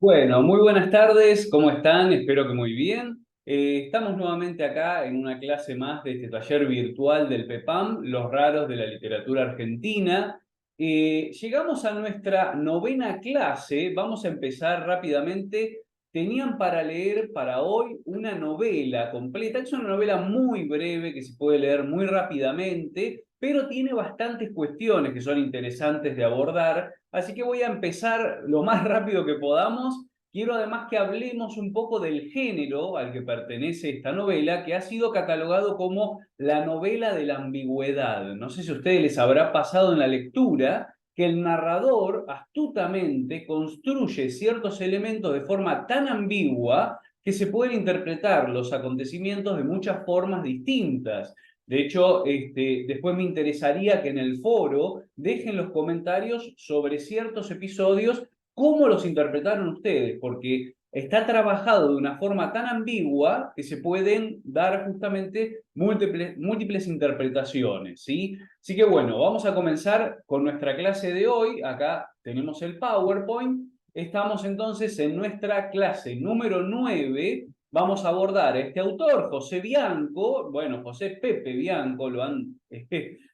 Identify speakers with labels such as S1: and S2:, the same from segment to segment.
S1: Bueno, muy buenas tardes, ¿cómo están? Espero que muy bien. Estamos nuevamente acá en una clase más de este taller virtual del PEPAM, Los Raros de la Literatura Argentina. Llegamos a nuestra novena clase, vamos a empezar rápidamente. Tenían para leer para hoy una novela completa, es una novela muy breve que se puede leer muy rápidamente, pero tiene bastantes cuestiones que son interesantes de abordar. Así que voy a empezar lo más rápido que podamos. Quiero además que hablemos un poco del género al que pertenece esta novela, que ha sido catalogado como la novela de la ambigüedad. No sé si a ustedes les habrá pasado en la lectura que el narrador astutamente construye ciertos elementos de forma tan ambigua que se pueden interpretar los acontecimientos de muchas formas distintas. De hecho, después me interesaría que en el foro dejen los comentarios sobre ciertos episodios, cómo los interpretaron ustedes, porque está trabajado de una forma tan ambigua que se pueden dar justamente múltiples interpretaciones, ¿sí? Así que bueno, vamos a comenzar con nuestra clase de hoy. Acá tenemos el PowerPoint. Estamos entonces en nuestra clase número 9. Vamos a abordar a este autor, José Bianco, bueno, José Pepe Bianco,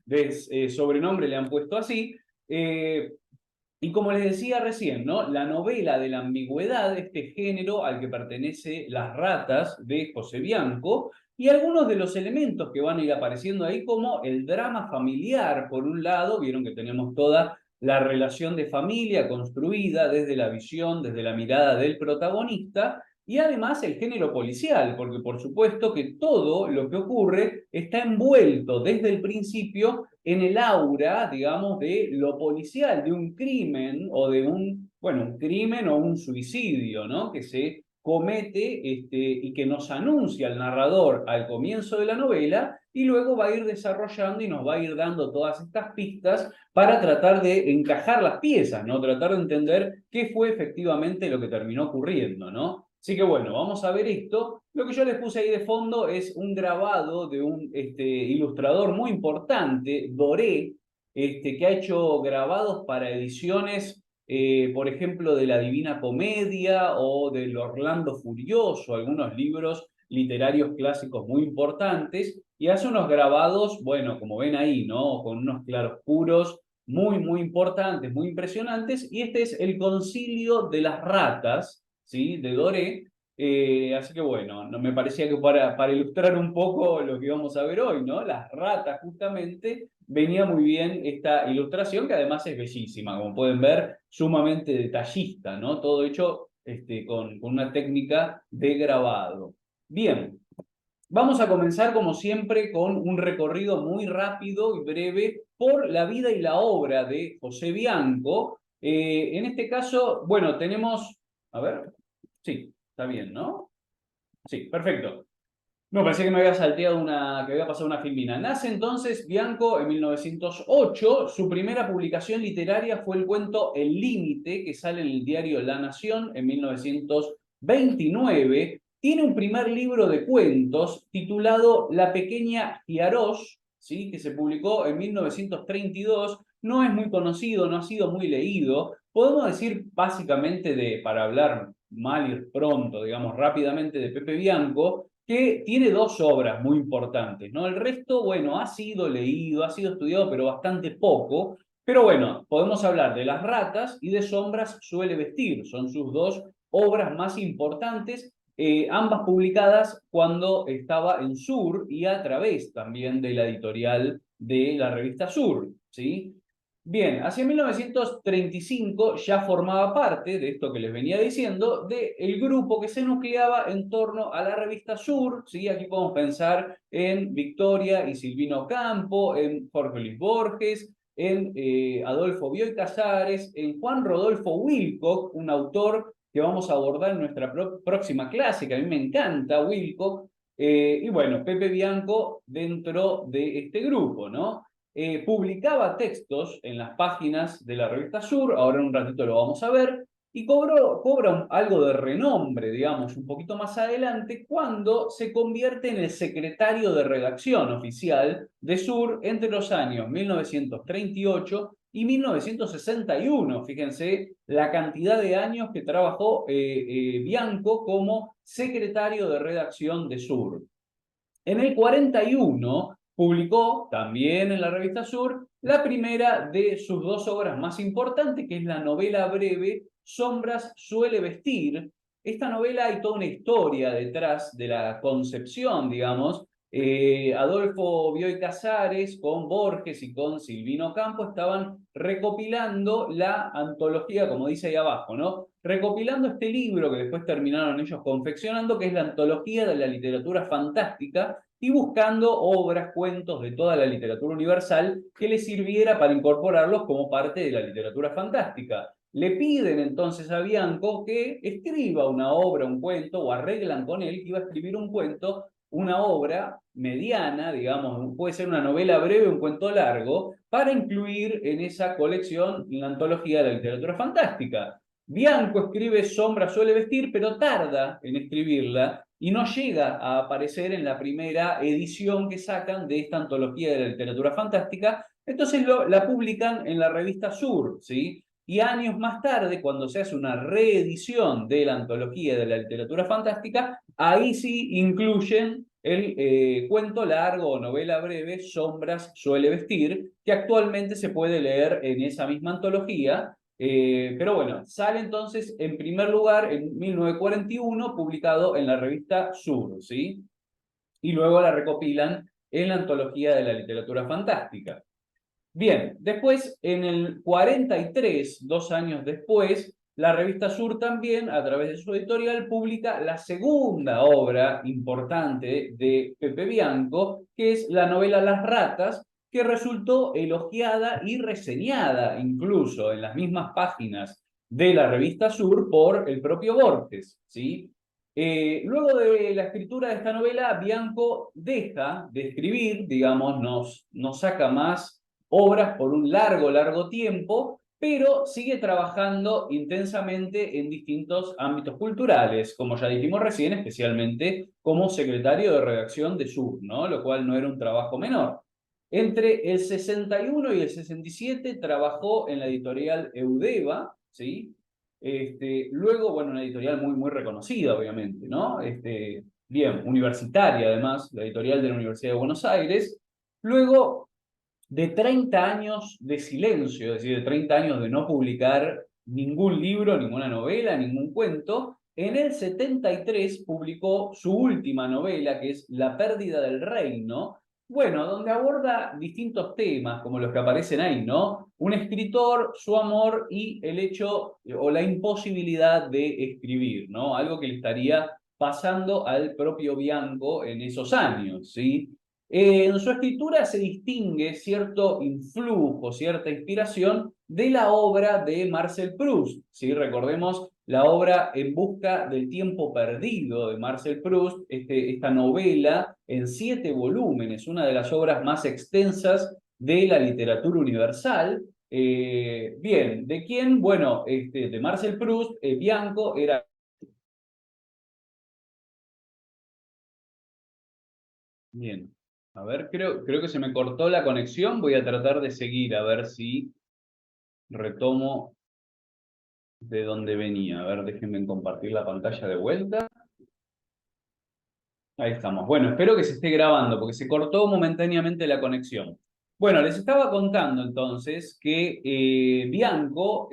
S1: de sobrenombre le han puesto así, eh, y como les decía recién, ¿no? La novela de la ambigüedad, este género al que pertenece Las ratas de José Bianco, y algunos de los elementos que van a ir apareciendo ahí, como el drama familiar, por un lado, vieron que tenemos toda la relación de familia construida desde la visión, desde la mirada del protagonista, y además el género policial, porque por supuesto que todo lo que ocurre está envuelto desde el principio en el aura, digamos, de lo policial, de un crimen o de un crimen o un suicidio, ¿no? Que se comete y que nos anuncia el narrador al comienzo de la novela y luego va a ir desarrollando y nos va a ir dando todas estas pistas para tratar de encajar las piezas, ¿no? Tratar de entender qué fue efectivamente lo que terminó ocurriendo, ¿no? Así que bueno, vamos a ver esto. Lo que yo les puse ahí de fondo es un grabado de un ilustrador muy importante, Doré, que ha hecho grabados para ediciones, por ejemplo, de la Divina Comedia o del Orlando Furioso, algunos libros literarios clásicos muy importantes, y hace unos grabados, bueno, como ven ahí, ¿no? Con unos claroscuros muy importantes, muy impresionantes, y este es el Concilio de las Ratas, ¿sí? De Doré. Así que bueno, no, me parecía que para ilustrar un poco lo que vamos a ver hoy, ¿no? Las ratas, justamente, venía muy bien esta ilustración, que además es bellísima, como pueden ver, sumamente detallista, ¿no? Todo hecho con una técnica de grabado. Bien, vamos a comenzar como siempre con un recorrido muy rápido y breve por la vida y la obra de José Bianco. En este caso, bueno, tenemos, a ver, sí, está bien, ¿no? Sí, perfecto. No, pensé que me había salteado que había pasado una filmina. Nace entonces Bianco en 1908. Su primera publicación literaria fue el cuento El Límite, que sale en el diario La Nación en 1929. Tiene un primer libro de cuentos titulado La Pequeña Giarosh, ¿sí? Que se publicó en 1932. No es muy conocido, no ha sido muy leído. Podemos decir básicamente para hablar mal y pronto, digamos rápidamente, de Pepe Bianco, que tiene dos obras muy importantes, ¿no? El resto, bueno, ha sido leído, ha sido estudiado, pero bastante poco. Pero bueno, podemos hablar de Las ratas y de Sombras suele vestir. Son sus dos obras más importantes, ambas publicadas cuando estaba en Sur y a través también de la editorial de la revista Sur, ¿sí? Bien, hacia 1935 ya formaba parte de esto que les venía diciendo, del grupo que se nucleaba en torno a la revista Sur, ¿sí? Aquí podemos pensar en Victoria y Silvino Campo, en Jorge Luis Borges, en Adolfo Bioy Casares, en Juan Rodolfo Wilcock, un autor que vamos a abordar en nuestra próxima clase, que a mí me encanta Wilcock, y bueno, Pepe Bianco dentro de este grupo, ¿no? Publicaba textos en las páginas de la revista Sur, ahora en un ratito lo vamos a ver, y cobra algo de renombre, digamos, un poquito más adelante, cuando se convierte en el secretario de redacción oficial de Sur entre los años 1938 y 1961. Fíjense la cantidad de años que trabajó Bianco como secretario de redacción de Sur. En el 41 publicó, también en la revista Sur, la primera de sus dos obras más importantes, que es la novela breve Sombras suele vestir. Esta novela hay toda una historia detrás de la concepción, digamos. Adolfo Bioy Casares con Borges y con Silvino Campo estaban recopilando la antología, como dice ahí abajo, ¿no? Recopilando este libro que después terminaron ellos confeccionando, que es la antología de la literatura fantástica, y buscando obras, cuentos de toda la literatura universal que les sirviera para incorporarlos como parte de la literatura fantástica. Le piden entonces a Bianco que escriba una obra, un cuento, o arreglan con él que iba a escribir un cuento, una obra mediana, digamos, puede ser una novela breve, un cuento largo, para incluir en esa colección la antología de la literatura fantástica. Bianco escribe Sombra suele vestir, pero tarda en escribirla y no llega a aparecer en la primera edición que sacan de esta antología de la literatura fantástica. Entonces la publican en la revista Sur, ¿sí? Y años más tarde, cuando se hace una reedición de la antología de la literatura fantástica, ahí sí incluyen el cuento largo o novela breve Sombras suele vestir, que actualmente se puede leer en esa misma antología. Pero bueno, sale entonces en primer lugar en 1941, publicado en la revista Sur, ¿sí? Y luego la recopilan en la antología de la literatura fantástica. Bien, después, en el 43, 2 años después, la revista Sur también, a través de su editorial, publica la segunda obra importante de Pepe Bianco, que es la novela Las ratas, que resultó elogiada y reseñada incluso en las mismas páginas de la revista Sur por el propio Borges, ¿sí? Luego de la escritura de esta novela, Bianco deja de escribir, digamos, no saca más obras por un largo tiempo, pero sigue trabajando intensamente en distintos ámbitos culturales, como ya dijimos recién, especialmente como secretario de redacción de Sur, ¿no? Lo cual no era un trabajo menor. Entre el 61 y el 67 trabajó en la editorial Eudeva, ¿sí? Luego, bueno, una editorial muy reconocida, obviamente, ¿no? Bien, universitaria además, la editorial de la Universidad de Buenos Aires. Luego de 30 años de silencio, es decir, de 30 años de no publicar ningún libro, ninguna novela, ningún cuento, en el 73 publicó su última novela, que es La pérdida del reino, bueno, donde aborda distintos temas, como los que aparecen ahí, ¿no? Un escritor, su amor y el hecho o la imposibilidad de escribir, ¿no? Algo que le estaría pasando al propio Bianco en esos años, ¿sí? En su escritura se distingue cierto influjo, cierta inspiración de la obra de Marcel Proust. ¿Sí? Recordemos la obra En busca del tiempo perdido de Marcel Proust, esta novela en 7 volúmenes, una de las obras más extensas de la literatura universal. Bien, ¿de quién? Bueno, de Marcel Proust, Bianco era... Bien. A ver, creo que se me cortó la conexión. Voy a tratar de seguir a ver si retomo de donde venía. A ver, déjenme compartir la pantalla de vuelta. Ahí estamos. Bueno, espero que se esté grabando porque se cortó momentáneamente la conexión. Bueno, les estaba contando entonces que Bianco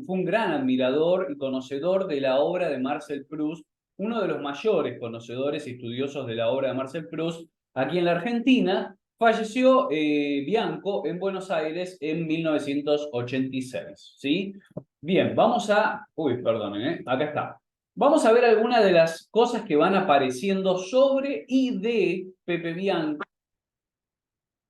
S1: fue un gran admirador y conocedor de la obra de Marcel Proust, uno de los mayores conocedores y estudiosos de la obra de Marcel Proust aquí en la Argentina. Falleció Bianco en Buenos Aires en 1986, ¿sí? Bien, vamos a... Uy, perdonen, acá está. Vamos a ver algunas de las cosas que van apareciendo sobre y de Pepe Bianco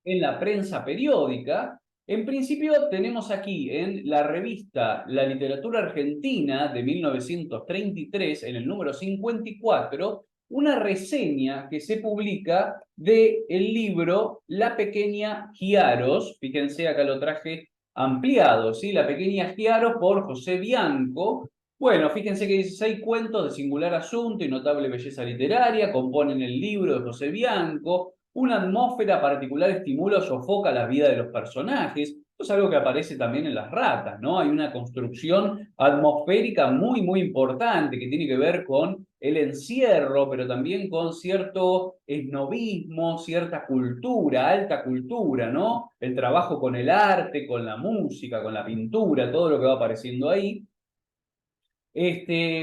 S1: en la prensa periódica. En principio tenemos aquí en la revista La Literatura Argentina de 1933, en el número 54, una reseña que se publica del libro La Pequeña Giaros. Fíjense, acá lo traje ampliado, ¿sí? La Pequeña Giaros por José Bianco. Bueno, fíjense que dice 6 cuentos de singular asunto y notable belleza literaria componen el libro de José Bianco. Una atmósfera particular estimula o sofoca la vida de los personajes. Esto es algo que aparece también en las ratas, ¿no? Hay una construcción atmosférica muy, muy importante que tiene que ver con el encierro, pero también con cierto esnovismo, cierta cultura, alta cultura, ¿no? El trabajo con el arte, con la música, con la pintura, todo lo que va apareciendo ahí.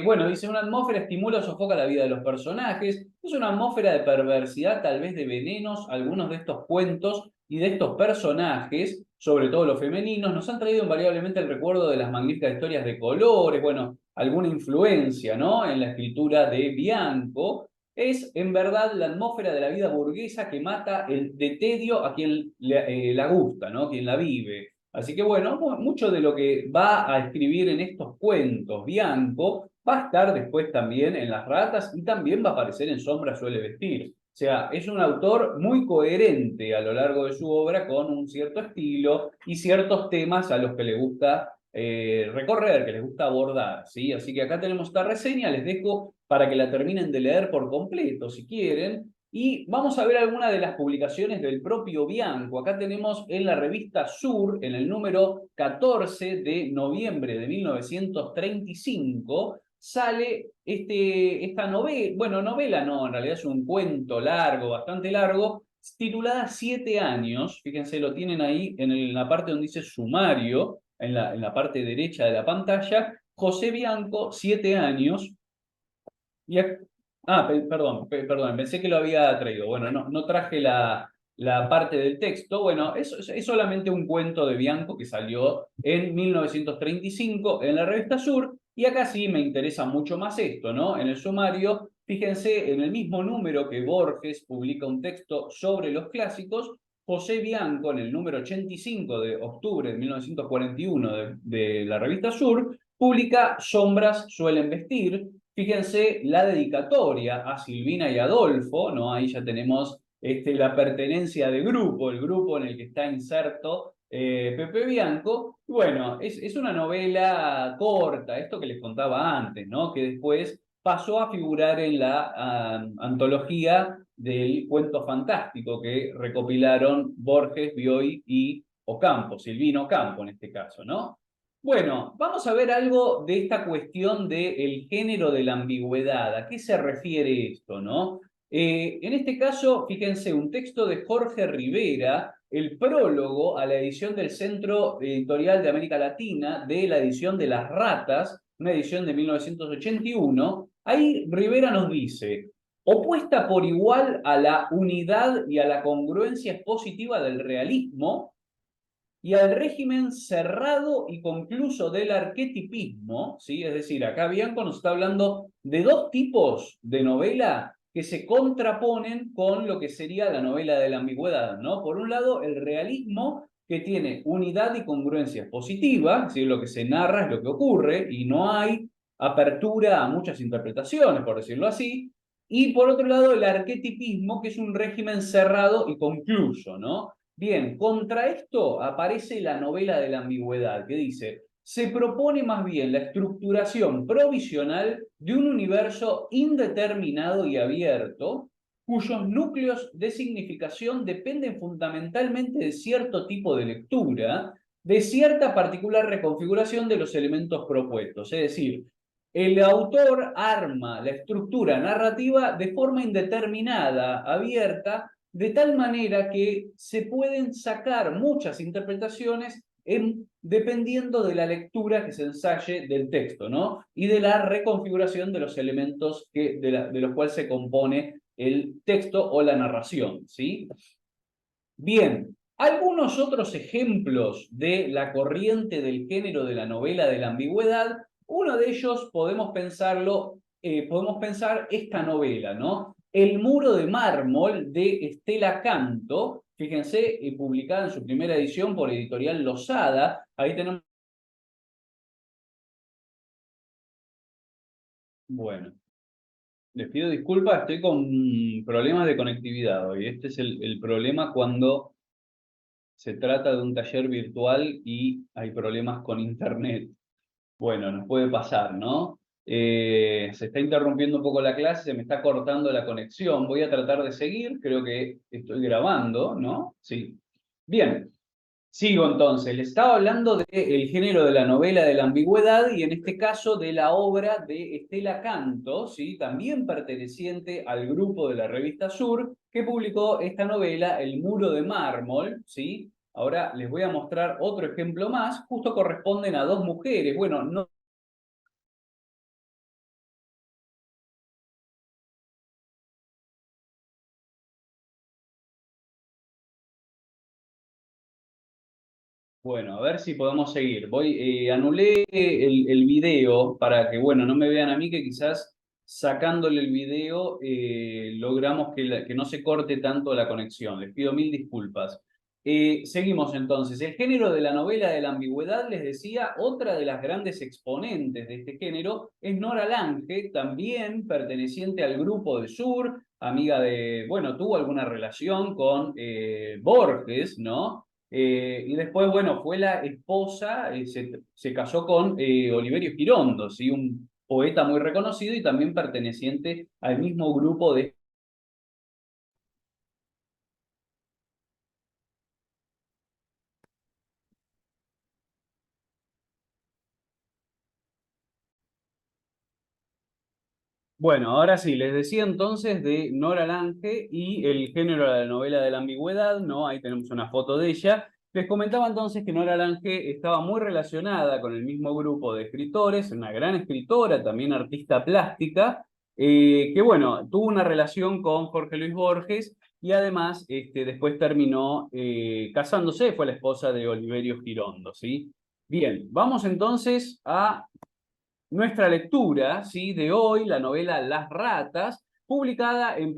S1: Bueno, dice, una atmósfera estimula o sofoca la vida de los personajes. Es una atmósfera de perversidad, tal vez de venenos. Algunos de estos cuentos y de estos personajes, sobre todo los femeninos, nos han traído invariablemente el recuerdo de las magníficas historias de colores, bueno, alguna influencia, ¿no? En la escritura de Bianco. Es, en verdad, la atmósfera de la vida burguesa que mata de tedio a quien la gusta, ¿no? Quien la vive. Así que bueno, mucho de lo que va a escribir en estos cuentos Bianco va a estar después también en Las Ratas y también va a aparecer en Sombra suele vestir. O sea, es un autor muy coherente a lo largo de su obra con un cierto estilo y ciertos temas a los que le gusta recorrer, que les gusta abordar, ¿sí? Así que acá tenemos esta reseña, les dejo para que la terminen de leer por completo si quieren. Y vamos a ver algunas de las publicaciones del propio Bianco. Acá tenemos en la revista Sur, en el número 14 de noviembre de 1935, sale esta novela, bueno, novela no, en realidad es un cuento largo, bastante largo, titulada 7 años. Fíjense, lo tienen ahí en la parte donde dice sumario, en la parte derecha de la pantalla. José Bianco, 7 años. Y perdón, pensé que lo había traído. Bueno, no traje la parte del texto. Bueno, es solamente un cuento de Bianco que salió en 1935 en la revista Sur. Y acá sí me interesa mucho más esto, ¿no? En el sumario, fíjense, en el mismo número que Borges publica un texto sobre los clásicos, José Bianco, en el número 85 de octubre de 1941 de la revista Sur, publica Sombras suelen vestir. Fíjense la dedicatoria a Silvina y Adolfo, ¿no? Ahí ya tenemos la pertenencia de grupo, el grupo en el que está inserto Pepe Bianco. Bueno, es una novela corta, esto que les contaba antes, ¿no? Que después pasó a figurar en la antología del cuento fantástico que recopilaron Borges, Bioy y Ocampo, Silvino Ocampo en este caso, ¿no? Bueno, vamos a ver algo de esta cuestión del género de la ambigüedad. ¿A qué se refiere esto, no? En este caso, fíjense, un texto de Jorge Rivera, el prólogo a la edición del Centro Editorial de América Latina, de la edición de Las Ratas, una edición de 1981. Ahí Rivera nos dice, opuesta por igual a la unidad y a la congruencia expositiva del realismo, y al régimen cerrado y concluso del arquetipismo, ¿sí? Es decir, acá Bianco nos está hablando de dos tipos de novela que se contraponen con lo que sería la novela de la ambigüedad, ¿no? Por un lado, el realismo, que tiene unidad y congruencia positiva, es decir, lo que se narra es lo que ocurre y no hay apertura a muchas interpretaciones, por decirlo así, y por otro lado, el arquetipismo, que es un régimen cerrado y concluso, ¿no? Bien, contra esto aparece la novela de la ambigüedad, que dice, se propone más bien la estructuración provisional de un universo indeterminado y abierto, cuyos núcleos de significación dependen fundamentalmente de cierto tipo de lectura, de cierta particular reconfiguración de los elementos propuestos. Es decir, el autor arma la estructura narrativa de forma indeterminada, abierta, de tal manera que se pueden sacar muchas interpretaciones dependiendo de la lectura que se ensaye del texto, ¿no? Y de la reconfiguración de los elementos de los cuales se compone el texto o la narración, ¿sí? Bien, algunos otros ejemplos de la corriente del género de la novela de la ambigüedad, uno de ellos podemos pensar esta novela, ¿no? El muro de mármol de Estela Canto, fíjense, publicada en su primera edición por Editorial Losada. Ahí tenemos. Bueno, les pido disculpas, estoy con problemas de conectividad hoy. Este es el problema cuando se trata de un taller virtual y hay problemas con internet. Bueno, nos puede pasar, ¿no? Se está interrumpiendo un poco la clase, se me está cortando la conexión. Voy a tratar de seguir, creo que estoy grabando, ¿no? Sí. Bien, Sigo entonces, les estaba hablando del género de la novela de la ambigüedad y en este caso de la obra de Estela Canto, ¿sí? También perteneciente al grupo de la revista Sur, que publicó esta novela, El muro de mármol, ¿sí? Ahora les voy a mostrar otro ejemplo más, justo corresponden a dos mujeres, bueno, no. Bueno, a ver si podemos seguir. Anulé el video para que, bueno, no me vean a mí, que quizás sacándole el video logramos que no se corte tanto la conexión. Les pido mil disculpas. Seguimos entonces. El género de la novela de la ambigüedad, les decía, otra de las grandes exponentes de este género es Nora Lange, también perteneciente al grupo de Sur, amiga de, bueno, tuvo alguna relación con Borges, ¿no? Y después, bueno, fue la esposa, se casó con Oliverio Girondo, ¿sí? Un poeta muy reconocido y también perteneciente al mismo grupo de. Bueno, ahora sí, les decía entonces de Nora Lange y el género de la novela de la ambigüedad, ¿no? Ahí tenemos una foto de ella. Les comentaba entonces que Nora Lange estaba muy relacionada con el mismo grupo de escritores, una gran escritora, también artista plástica, que bueno, tuvo una relación con Jorge Luis Borges y además después terminó casándose, fue la esposa de Oliverio Girondo, ¿sí? Bien, vamos entonces a nuestra lectura, ¿sí? De hoy, la novela Las Ratas, publicada en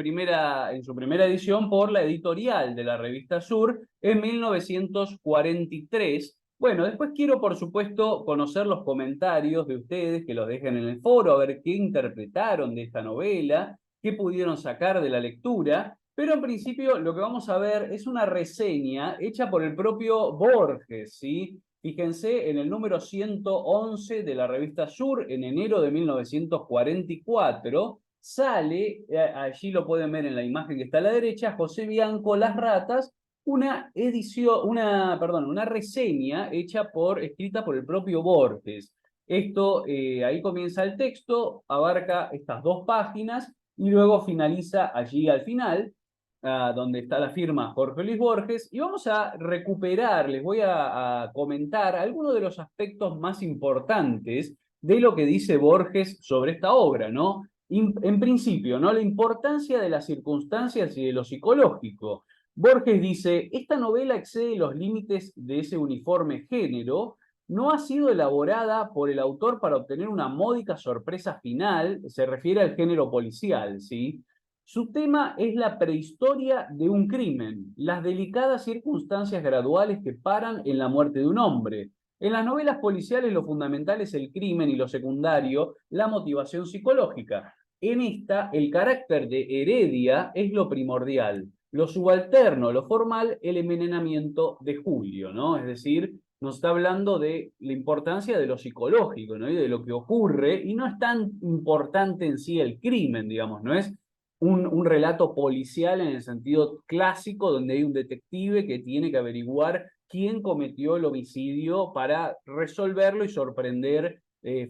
S1: su primera edición por la editorial de la revista Sur en 1943. Bueno, después quiero, por supuesto, conocer los comentarios de ustedes, que los dejen en el foro, a ver qué interpretaron de esta novela, qué pudieron sacar de la lectura. Pero en principio lo que vamos a ver es una reseña hecha por el propio Borges, ¿sí? Fíjense en el número 111 de la revista Sur, en enero de 1944, sale, allí lo pueden ver en la imagen que está a la derecha, José Bianco, Las Ratas, una edición, perdón, una reseña escrita por el propio Borges. Esto, ahí comienza el texto, abarca estas dos páginas y luego finaliza allí al final donde está la firma Jorge Luis Borges, y vamos a recuperar, les voy a comentar algunos de los aspectos más importantes de lo que dice Borges sobre esta obra, ¿no? En principio, ¿no? La importancia de las circunstancias y de lo psicológico. Borges dice, esta novela excede los límites de ese uniforme género, no ha sido elaborada por el autor para obtener una módica sorpresa final, se refiere al género policial, ¿sí? Su tema es la prehistoria de un crimen, las delicadas circunstancias graduales que paran en la muerte de un hombre. En las novelas policiales lo fundamental es el crimen y lo secundario, la motivación psicológica. En esta, el carácter de Heredia es lo primordial, lo subalterno, lo formal, el envenenamiento de Julio, ¿no? Es decir, nos está hablando de la importancia de lo psicológico, ¿no? Y de lo que ocurre, y no es tan importante en sí el crimen, digamos, no es un relato policial en el sentido clásico, donde hay un detective que tiene que averiguar quién cometió el homicidio para resolverlo y sorprender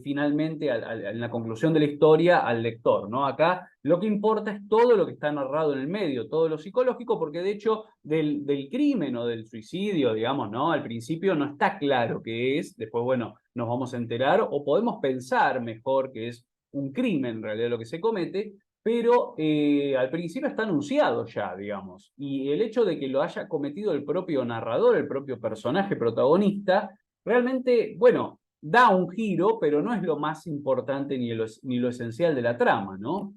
S1: finalmente en la conclusión de la historia al lector, ¿no? Acá lo que importa es todo lo que está narrado en el medio, todo lo psicológico, porque de hecho del crimen o del suicidio, digamos, ¿no? Al principio no está claro qué es, después, bueno, nos vamos a enterar o podemos pensar mejor que es un crimen en realidad lo que se comete, pero al principio está anunciado ya, digamos. Y el hecho de que lo haya cometido el propio narrador, el propio personaje protagonista, realmente, bueno, da un giro, pero no es lo más importante ni lo esencial de la trama, ¿no?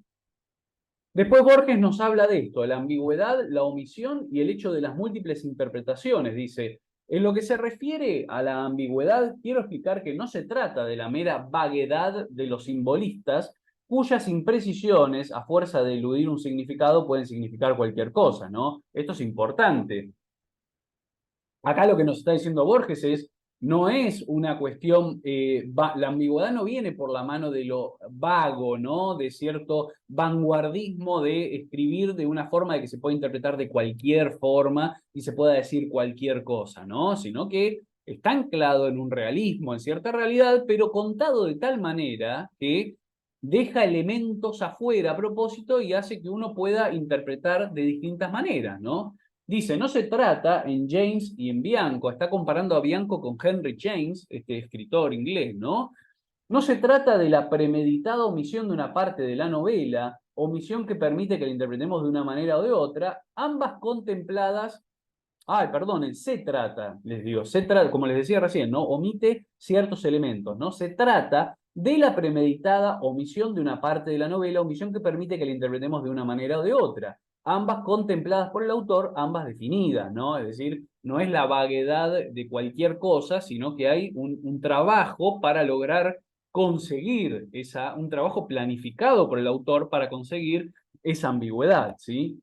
S1: Después Borges nos habla de esto, la ambigüedad, la omisión y el hecho de las múltiples interpretaciones. Dice, en lo que se refiere a la ambigüedad, quiero explicar que no se trata de la mera vaguedad de los simbolistas, cuyas imprecisiones, a fuerza de eludir un significado, pueden significar cualquier cosa, ¿no? Esto es importante. Acá lo que nos está diciendo Borges es, no es una cuestión, la ambigüedad no viene por la mano de lo vago, ¿no? De cierto vanguardismo de escribir de una forma de que se pueda interpretar de cualquier forma y se pueda decir cualquier cosa, ¿no? Sino que está anclado en un realismo, en cierta realidad, pero contado de tal manera que deja elementos afuera a propósito y hace que uno pueda interpretar de distintas maneras, ¿no? Dice, no se trata en James y en Bianco, está comparando a Bianco con Henry James, este escritor inglés, ¿no? No se trata de la premeditada omisión de una parte de la novela, omisión que permite que la interpretemos de una manera o de otra, ambas contempladas. Ay, perdonen, se trata, les digo, se trata, como les decía recién, ¿no? Omite ciertos elementos, ¿no? Se trata de la premeditada omisión de una parte de la novela, omisión que permite que la interpretemos de una manera o de otra. Ambas contempladas por el autor, ambas definidas, ¿no? Es decir, no es la vaguedad de cualquier cosa, sino que hay un trabajo para lograr conseguir un trabajo planificado por el autor para conseguir esa ambigüedad, ¿sí?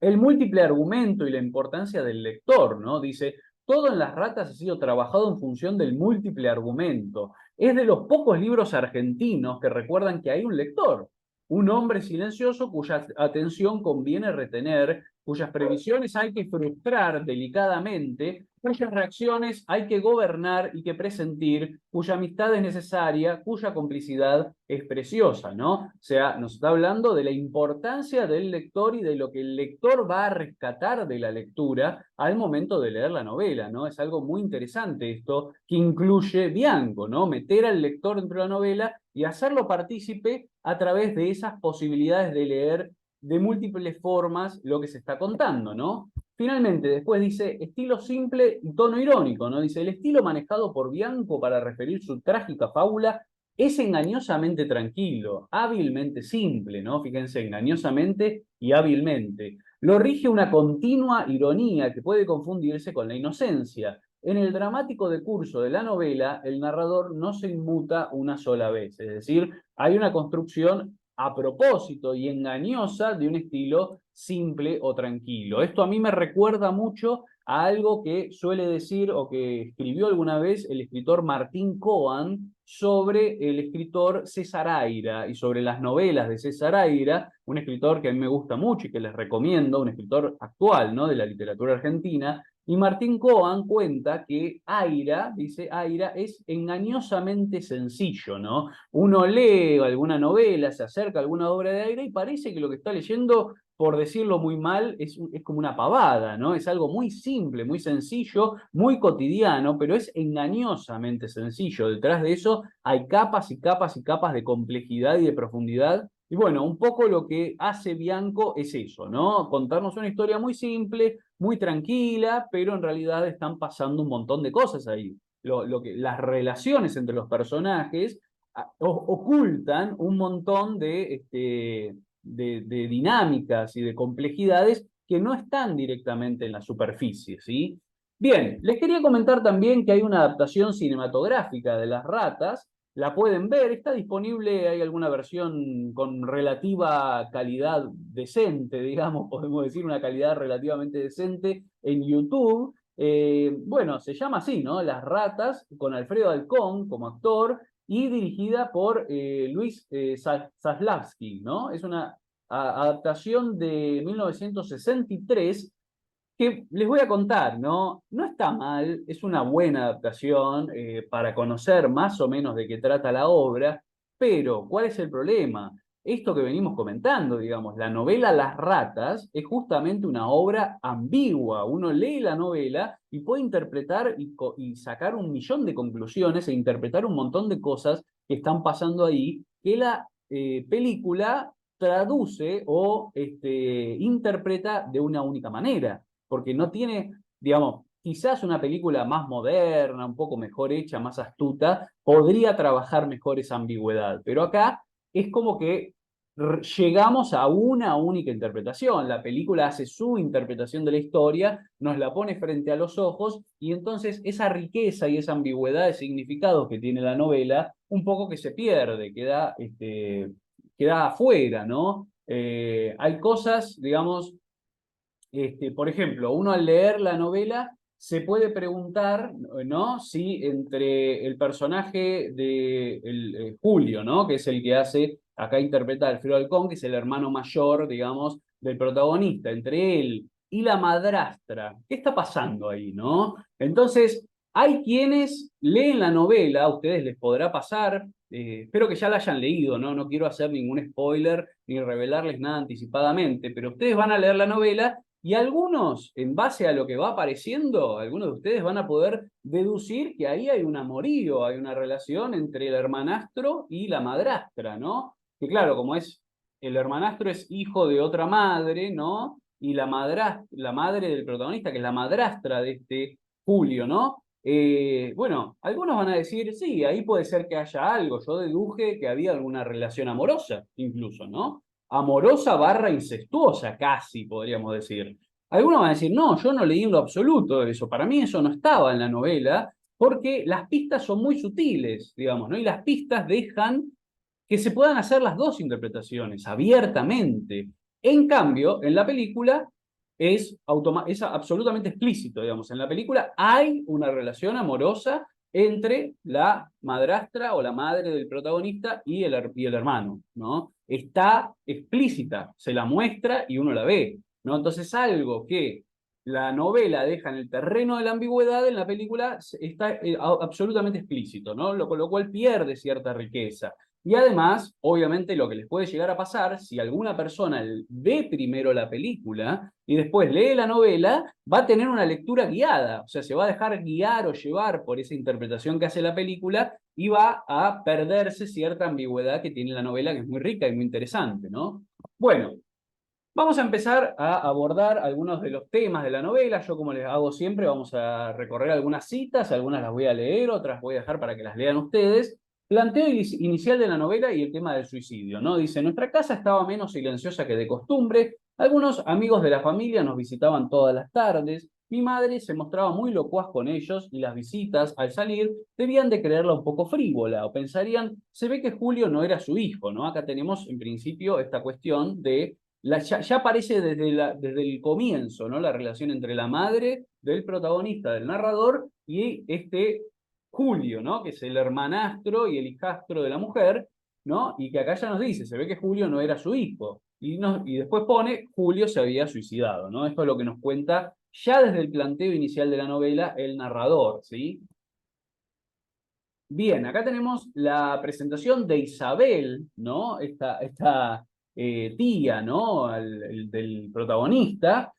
S1: El múltiple argumento y la importancia del lector, ¿no? Dice, todo en las ratas ha sido trabajado en función del múltiple argumento. Es de los pocos libros argentinos que recuerdan que hay un lector, un hombre silencioso cuya atención conviene retener, cuyas previsiones hay que frustrar delicadamente, cuyas reacciones hay que gobernar y que presentir, cuya amistad es necesaria, cuya complicidad es preciosa, ¿no? O sea, nos está hablando de la importancia del lector y de lo que el lector va a rescatar de la lectura al momento de leer la novela, ¿no? Es algo muy interesante esto que incluye Bianco, ¿no? Meter al lector dentro de la novela y hacerlo partícipe a través de esas posibilidades de leer de múltiples formas lo que se está contando, ¿no? Finalmente, después dice, estilo simple y tono irónico, ¿no? Dice, el estilo manejado por Bianco para referir su trágica fábula es engañosamente tranquilo, hábilmente simple, ¿no? Fíjense, engañosamente y hábilmente. Lo rige una continua ironía que puede confundirse con la inocencia. En el dramático decurso de la novela, el narrador no se inmuta una sola vez, es decir, hay una construcción a propósito y engañosa de un estilo simple o tranquilo. Esto a mí me recuerda mucho a algo que suele decir o que escribió alguna vez el escritor Martín Coan sobre el escritor César Aira y sobre las novelas de César Aira, un escritor que a mí me gusta mucho y que les recomiendo, un escritor actual, ¿no? De la literatura argentina. Y Martín Coan cuenta que Aira, dice Aira, es engañosamente sencillo, ¿no? Uno lee alguna novela, se acerca a alguna obra de Aira y parece que lo que está leyendo, por decirlo muy mal, es como una pavada, ¿no? Es algo muy simple, muy sencillo, muy cotidiano, pero es engañosamente sencillo. Detrás de eso hay capas y capas y capas de complejidad y de profundidad. Y bueno, un poco lo que hace Bianco es eso, ¿no? Contarnos una historia muy simple, muy tranquila, pero en realidad están pasando un montón de cosas ahí. Las relaciones entre los personajes ocultan un montón de dinámicas y de complejidades que no están directamente en la superficie, ¿sí? Bien, les quería comentar también que hay una adaptación cinematográfica de Las Ratas, la pueden ver, está disponible, hay alguna versión con relativa calidad decente, digamos, podemos decir una calidad relativamente decente en YouTube. Bueno, se llama así, ¿no? Las Ratas, con Alfredo Alcón como actor y dirigida por Luis Zaslavsky, ¿no? Es una adaptación de 1963 que les voy a contar, ¿no? No está mal, es una buena adaptación para conocer más o menos de qué trata la obra, pero ¿cuál es el problema? Esto que venimos comentando, digamos, la novela Las Ratas es justamente una obra ambigua. Uno lee la novela y puede interpretar y sacar un millón de conclusiones e interpretar un montón de cosas que están pasando ahí que la película traduce o interpreta de una única manera porque no tiene, digamos, quizás una película más moderna, un poco mejor hecha, más astuta, podría trabajar mejor esa ambigüedad, pero acá es como que llegamos a una única interpretación, la película hace su interpretación de la historia, nos la pone frente a los ojos y entonces esa riqueza y esa ambigüedad de significados que tiene la novela, un poco que se pierde, queda afuera, ¿no? Hay cosas, digamos, por ejemplo, uno al leer la novela se puede preguntar, ¿no? Si entre el personaje de Julio, ¿no? Que es el que hace, acá interpreta a Alfredo Halcón, que es el hermano mayor, digamos, del protagonista, entre él y la madrastra, ¿qué está pasando ahí, no? Entonces, hay quienes leen la novela, a ustedes les podrá pasar, espero que ya la hayan leído, ¿no? No quiero hacer ningún spoiler ni revelarles nada anticipadamente, pero ustedes van a leer la novela y algunos, en base a lo que va apareciendo, algunos de ustedes van a poder deducir que ahí hay un amorío, hay una relación entre el hermanastro y la madrastra, ¿no? Que claro, como es, el hermanastro es hijo de otra madre, ¿no? Y la madre del protagonista, que es la madrastra de este Julio, ¿no? Bueno, algunos van a decir, sí, ahí puede ser que haya algo. Yo deduje que había alguna relación amorosa, incluso, ¿no? Amorosa barra incestuosa, casi, podríamos decir. Algunos van a decir, no, yo no leí en lo absoluto de eso. Para mí eso no estaba en la novela, porque las pistas son muy sutiles, digamos, ¿no? Y las pistas dejan que se puedan hacer las dos interpretaciones abiertamente. En cambio, en la película es absolutamente explícito, digamos. En la película hay una relación amorosa entre la madrastra o la madre del protagonista y el hermano, ¿no? Está explícita, se la muestra y uno la ve, ¿no? Entonces algo que la novela deja en el terreno de la ambigüedad, en la película está absolutamente explícito, ¿no? Con lo cual pierde cierta riqueza. Y además, obviamente, lo que les puede llegar a pasar, si alguna persona ve primero la película y después lee la novela, va a tener una lectura guiada, o sea, se va a dejar guiar o llevar por esa interpretación que hace la película y va a perderse cierta ambigüedad que tiene la novela, que es muy rica y muy interesante, ¿no? Bueno, vamos a empezar a abordar algunos de los temas de la novela. Yo, como les hago siempre, vamos a recorrer algunas citas, algunas las voy a leer, otras voy a dejar para que las lean ustedes. Planteo inicial de la novela y el tema del suicidio, ¿no? Dice, nuestra casa estaba menos silenciosa que de costumbre, algunos amigos de la familia nos visitaban todas las tardes, mi madre se mostraba muy locuaz con ellos y las visitas, al salir, debían de creerla un poco frívola o pensarían, se ve que Julio no era su hijo, ¿no? Acá tenemos en principio esta cuestión de ya aparece desde el comienzo, ¿no? La relación entre la madre del protagonista, del narrador, y este Julio, ¿no? Que es el hermanastro y el hijastro de la mujer, ¿no? Y que acá ya nos dice, se ve que Julio no era su hijo. Y después pone, Julio se había suicidado, ¿no? Esto es lo que nos cuenta ya desde el planteo inicial de la novela el narrador, ¿sí? Bien, acá tenemos la presentación de Isabel, ¿no? Esta tía, ¿no? Del protagonista,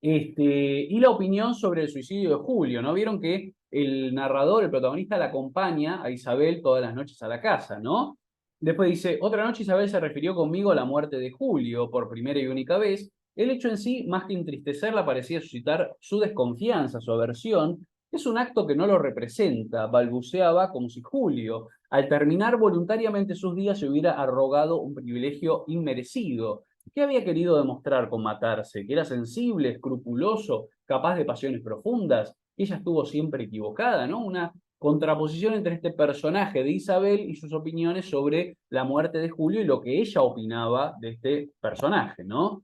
S1: y la opinión sobre el suicidio de Julio, ¿no? Vieron que el narrador, el protagonista, la acompaña a Isabel todas las noches a la casa, ¿no? Después dice, otra noche Isabel se refirió conmigo a la muerte de Julio por primera y única vez. El hecho en sí, más que entristecerla, parecía suscitar su desconfianza, su aversión. Es un acto que no lo representa, balbuceaba como si Julio, al terminar voluntariamente sus días, se hubiera arrogado un privilegio inmerecido. ¿Qué había querido demostrar con matarse? ¿Que era sensible, escrupuloso, capaz de pasiones profundas? Ella estuvo siempre equivocada, ¿no? Una contraposición entre este personaje de Isabel y sus opiniones sobre la muerte de Julio y lo que ella opinaba de este personaje, ¿no?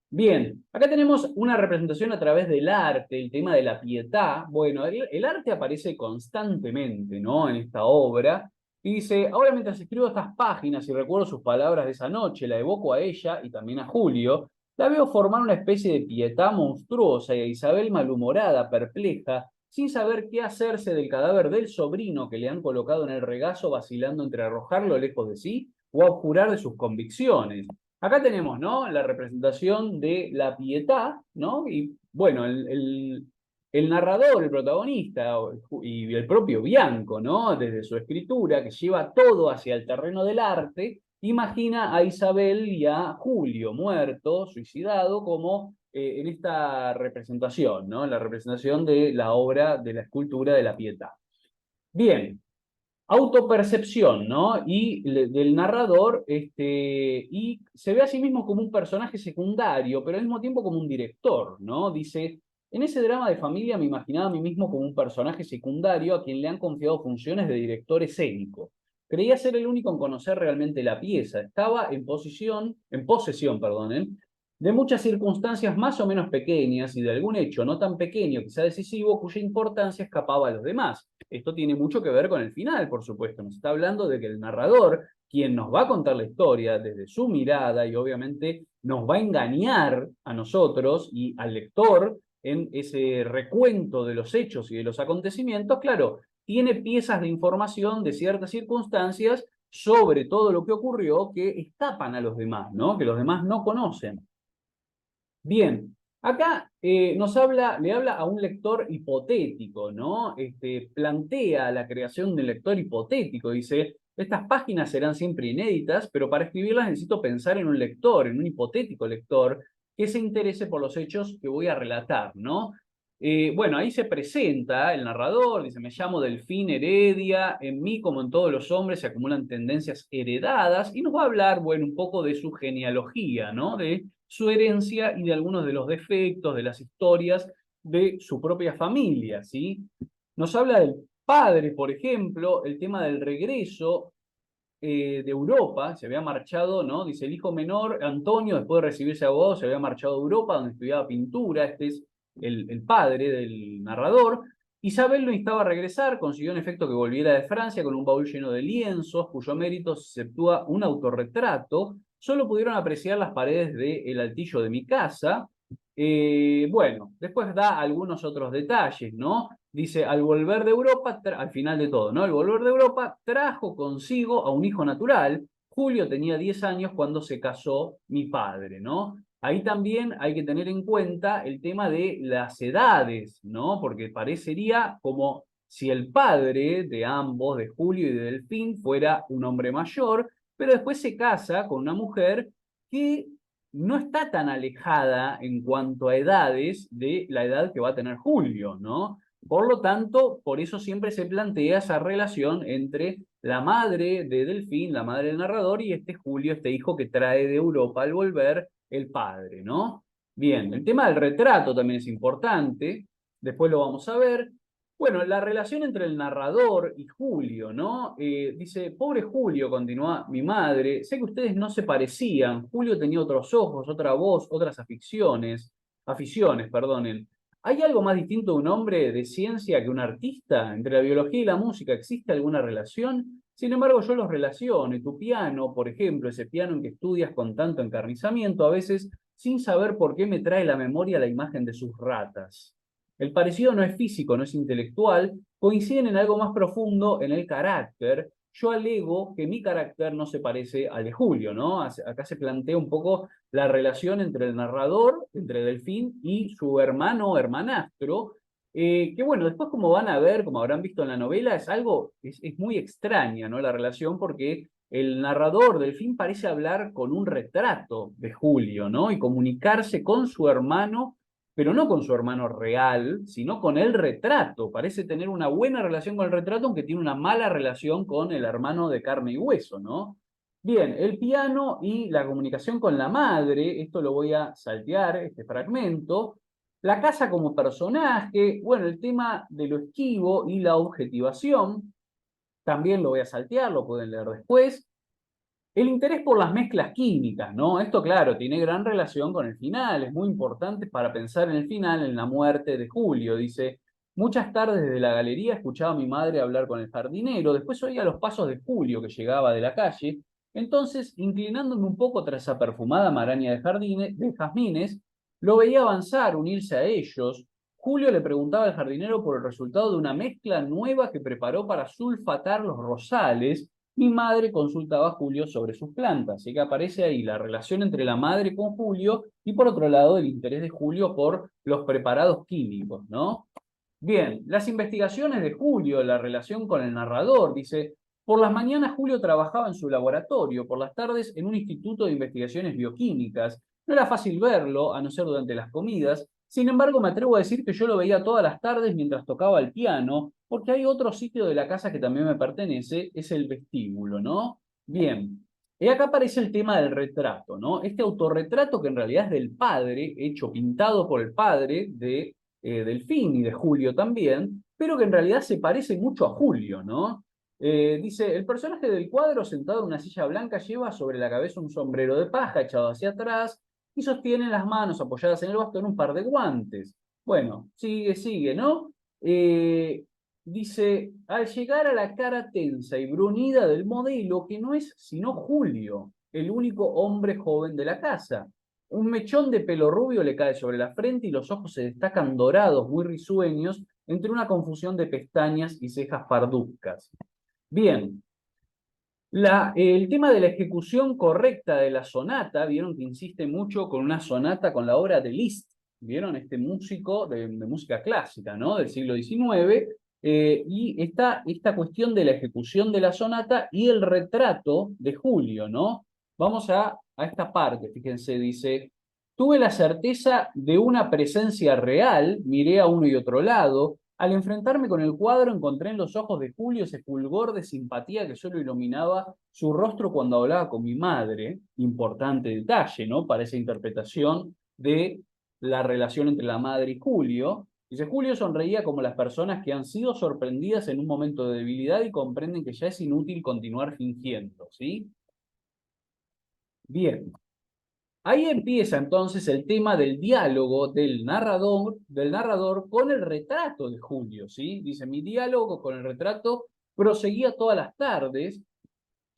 S1: Bien, acá tenemos una representación a través del arte, el tema de la pietà. Bueno, el arte aparece constantemente, ¿no? En esta obra. Y dice, ahora mientras escribo estas páginas y recuerdo sus palabras de esa noche, la evoco a ella y también a Julio, la veo formar una especie de pietà monstruosa y a Isabel malhumorada, perpleja, sin saber qué hacerse del cadáver del sobrino que le han colocado en el regazo, vacilando entre arrojarlo lejos de sí o abjurar de sus convicciones. Acá tenemos, ¿no? La representación de la pietà, ¿no? Y bueno, el narrador, el protagonista y el propio Bianco, ¿no? Desde su escritura, que lleva todo hacia el terreno del arte, imagina a Isabel y a Julio muerto, suicidado, como en esta representación, ¿no? La representación de la obra de la escultura de la Pietà. Bien, autopercepción, ¿no? Del narrador, y se ve a sí mismo como un personaje secundario, pero al mismo tiempo como un director, ¿no? Dice, en ese drama de familia me imaginaba a mí mismo como un personaje secundario a quien le han confiado funciones de director escénico. Creía ser el único en conocer realmente la pieza. Estaba en posesión, perdonen, de muchas circunstancias más o menos pequeñas y de algún hecho no tan pequeño que sea decisivo, cuya importancia escapaba a los demás. Esto tiene mucho que ver con el final, por supuesto. Nos está hablando de que el narrador, quien nos va a contar la historia desde su mirada y obviamente nos va a engañar a nosotros y al lector en ese recuento de los hechos y de los acontecimientos, claro, tiene piezas de información de ciertas circunstancias sobre todo lo que ocurrió que escapan a los demás, ¿no? Que los demás no conocen. Bien, acá le habla a un lector hipotético, ¿no? Plantea la creación de un lector hipotético, dice, estas páginas serán siempre inéditas, pero para escribirlas necesito pensar en un lector, en un hipotético lector, que se interese por los hechos que voy a relatar, ¿no? Bueno, ahí se presenta el narrador, dice, me llamo Delfín Heredia, en mí como en todos los hombres se acumulan tendencias heredadas, y nos va a hablar, bueno, un poco de su genealogía, ¿no? De su herencia y de algunos de los defectos, de las historias de su propia familia, ¿sí? Nos habla del padre, por ejemplo, el tema del regreso de Europa, se había marchado, ¿no? Dice, el hijo menor, Antonio, después de recibirse abogado, se había marchado a Europa, donde estudiaba pintura, este es el padre del narrador. Isabel lo instaba a regresar, consiguió en efecto que volviera de Francia con un baúl lleno de lienzos, cuyo mérito se exceptúa un autorretrato. Solo pudieron apreciar las paredes del altillo de mi casa. Bueno, después da algunos otros detalles, ¿no? Dice, al volver de Europa, al final de todo, ¿no? Al volver de Europa, trajo consigo a un hijo natural. Julio tenía 10 años cuando se casó mi padre, ¿no? Ahí también hay que tener en cuenta el tema de las edades, ¿no? Porque parecería como si el padre de ambos, de Julio y de Delfín, fuera un hombre mayor, pero después se casa con una mujer que no está tan alejada en cuanto a edades de la edad que va a tener Julio, ¿no? Por lo tanto, por eso siempre se plantea esa relación entre la madre de Delfín, la madre del narrador, y este Julio, este hijo que trae de Europa al volver el padre, ¿no? Bien, el tema del retrato también es importante, después lo vamos a ver. Bueno, la relación entre el narrador y Julio, ¿no? Dice, pobre Julio, continúa mi madre, sé que ustedes no se parecían, Julio tenía otros ojos, otra voz, otras aficiones, perdonen. ¿Hay algo más distinto de un hombre de ciencia que un artista? ¿Entre la biología y la música existe alguna relación? Sin embargo, yo los relaciono. Y tu piano, por ejemplo, ese piano en que estudias con tanto encarnizamiento, a veces sin saber por qué me trae la memoria la imagen de sus ratas. El parecido no es físico, no es intelectual, coinciden en algo más profundo, en el carácter. Yo alego que mi carácter no se parece al de Julio, ¿no? Acá se plantea un poco la relación entre el narrador, entre Delfín y su hermano o hermanastro, que bueno, después como van a ver, como habrán visto en la novela, es muy extraña, ¿no? La relación porque el narrador Delfín parece hablar con un retrato de Julio, ¿no? Y comunicarse con su hermano, pero no con su hermano real, sino con el retrato. Parece tener una buena relación con el retrato, aunque tiene una mala relación con el hermano de carne y hueso, ¿no? Bien, el piano y la comunicación con la madre, esto lo voy a saltear, este fragmento. La casa como personaje, bueno, el tema de lo esquivo y la objetivación, también lo voy a saltear, lo pueden leer después. El interés por las mezclas químicas, ¿no? Esto, claro, tiene gran relación con el final, es muy importante para pensar en el final, en la muerte de Julio. Dice, muchas tardes desde la galería escuchaba a mi madre hablar con el jardinero, después oía los pasos de Julio que llegaba de la calle, entonces, inclinándome un poco tras esa perfumada maraña de jazmines, lo veía avanzar, unirse a ellos. Julio le preguntaba al jardinero por el resultado de una mezcla nueva que preparó para sulfatar los rosales. Mi madre consultaba a Julio sobre sus plantas, así que aparece ahí la relación entre la madre con Julio y por otro lado el interés de Julio por los preparados químicos, ¿no? Bien, las investigaciones de Julio, la relación con el narrador, dice, por las mañanas Julio trabajaba en su laboratorio, por las tardes en un instituto de investigaciones bioquímicas. No era fácil verlo, a no ser durante las comidas. Sin embargo, me atrevo a decir que yo lo veía todas las tardes mientras tocaba el piano, porque hay otro sitio de la casa que también me pertenece, es el vestíbulo, ¿no? Bien, y acá aparece el tema del retrato, ¿no? Este autorretrato que en realidad es del padre, hecho, pintado por el padre de Delfín y de Julio también, pero que en realidad se parece mucho a Julio, ¿no? Dice, el personaje del cuadro sentado en una silla blanca lleva sobre la cabeza un sombrero de paja echado hacia atrás, y sostienen las manos apoyadas en el bastón un par de guantes. Bueno, sigue, ¿no? Dice, al llegar a la cara tensa y brunida del modelo, que no es sino Julio, el único hombre joven de la casa. Un mechón de pelo rubio le cae sobre la frente y los ojos se destacan dorados, muy risueños, entre una confusión de pestañas y cejas parduzcas. Bien, el tema de la ejecución correcta de la sonata, vieron que insiste mucho con una sonata con la obra de Liszt, vieron este músico de música clásica, ¿no? Del siglo XIX, y está esta cuestión de la ejecución de la sonata y el retrato de Julio, ¿no? Vamos a esta parte, fíjense, dice, tuve la certeza de una presencia real, miré a uno y otro lado, al enfrentarme con el cuadro encontré en los ojos de Julio ese fulgor de simpatía que solo iluminaba su rostro cuando hablaba con mi madre. Importante detalle, ¿no? Para esa interpretación de la relación entre la madre y Julio. Dice, Julio sonreía como las personas que han sido sorprendidas en un momento de debilidad y comprenden que ya es inútil continuar fingiendo, ¿sí? Bien. Ahí empieza entonces el tema del diálogo del narrador con el retrato de Julio, ¿sí? Dice, mi diálogo con el retrato proseguía todas las tardes.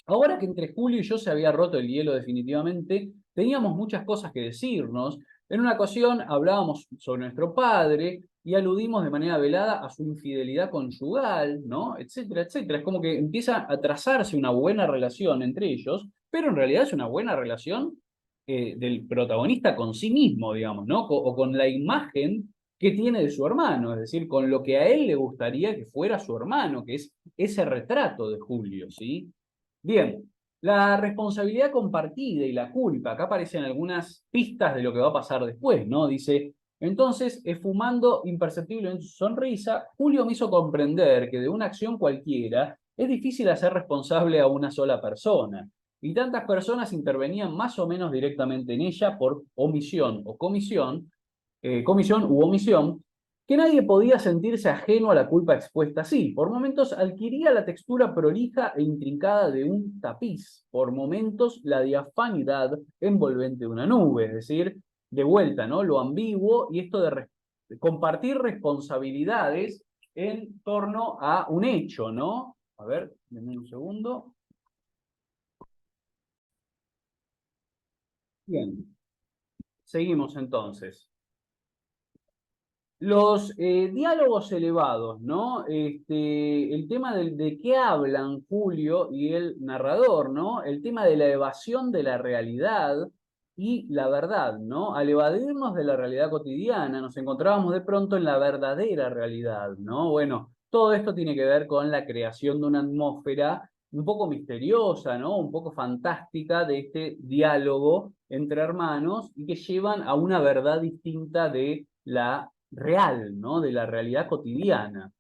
S1: Ahora que entre Julio y yo se había roto el hielo definitivamente, teníamos muchas cosas que decirnos. En una ocasión hablábamos sobre nuestro padre y aludimos de manera velada a su infidelidad conyugal, ¿no? Etcétera, etcétera. Es como que empieza a trazarse una buena relación entre ellos, pero en realidad es una buena relación del protagonista con sí mismo, digamos, ¿no? O con la imagen que tiene de su hermano, es decir, con lo que a él le gustaría que fuera su hermano, que es ese retrato de Julio, ¿sí? Bien, la responsabilidad compartida y la culpa, acá aparecen algunas pistas de lo que va a pasar después, ¿no? Dice, entonces, esfumando imperceptiblemente su sonrisa, Julio me hizo comprender que de una acción cualquiera es difícil hacer responsable a una sola persona, y tantas personas intervenían más o menos directamente en ella por omisión o comisión u omisión, que nadie podía sentirse ajeno a la culpa expuesta así. Por momentos adquiría la textura prolija e intrincada de un tapiz, por momentos la diafanidad envolvente de una nube, es decir, de vuelta, ¿no? Lo ambiguo y esto de compartir responsabilidades en torno a un hecho, ¿no? A ver, denme un segundo. Bien, seguimos entonces. Los diálogos elevados, ¿no? El tema de qué hablan Julio y el narrador, ¿no? El tema de la evasión de la realidad y la verdad, ¿no? Al evadirnos de la realidad cotidiana, nos encontrábamos de pronto en la verdadera realidad, ¿no? Bueno, todo esto tiene que ver con la creación de una atmósfera un poco misteriosa, ¿no? Un poco fantástica de este diálogo entre hermanos y que llevan a una verdad distinta de la real, ¿no? De la realidad cotidiana.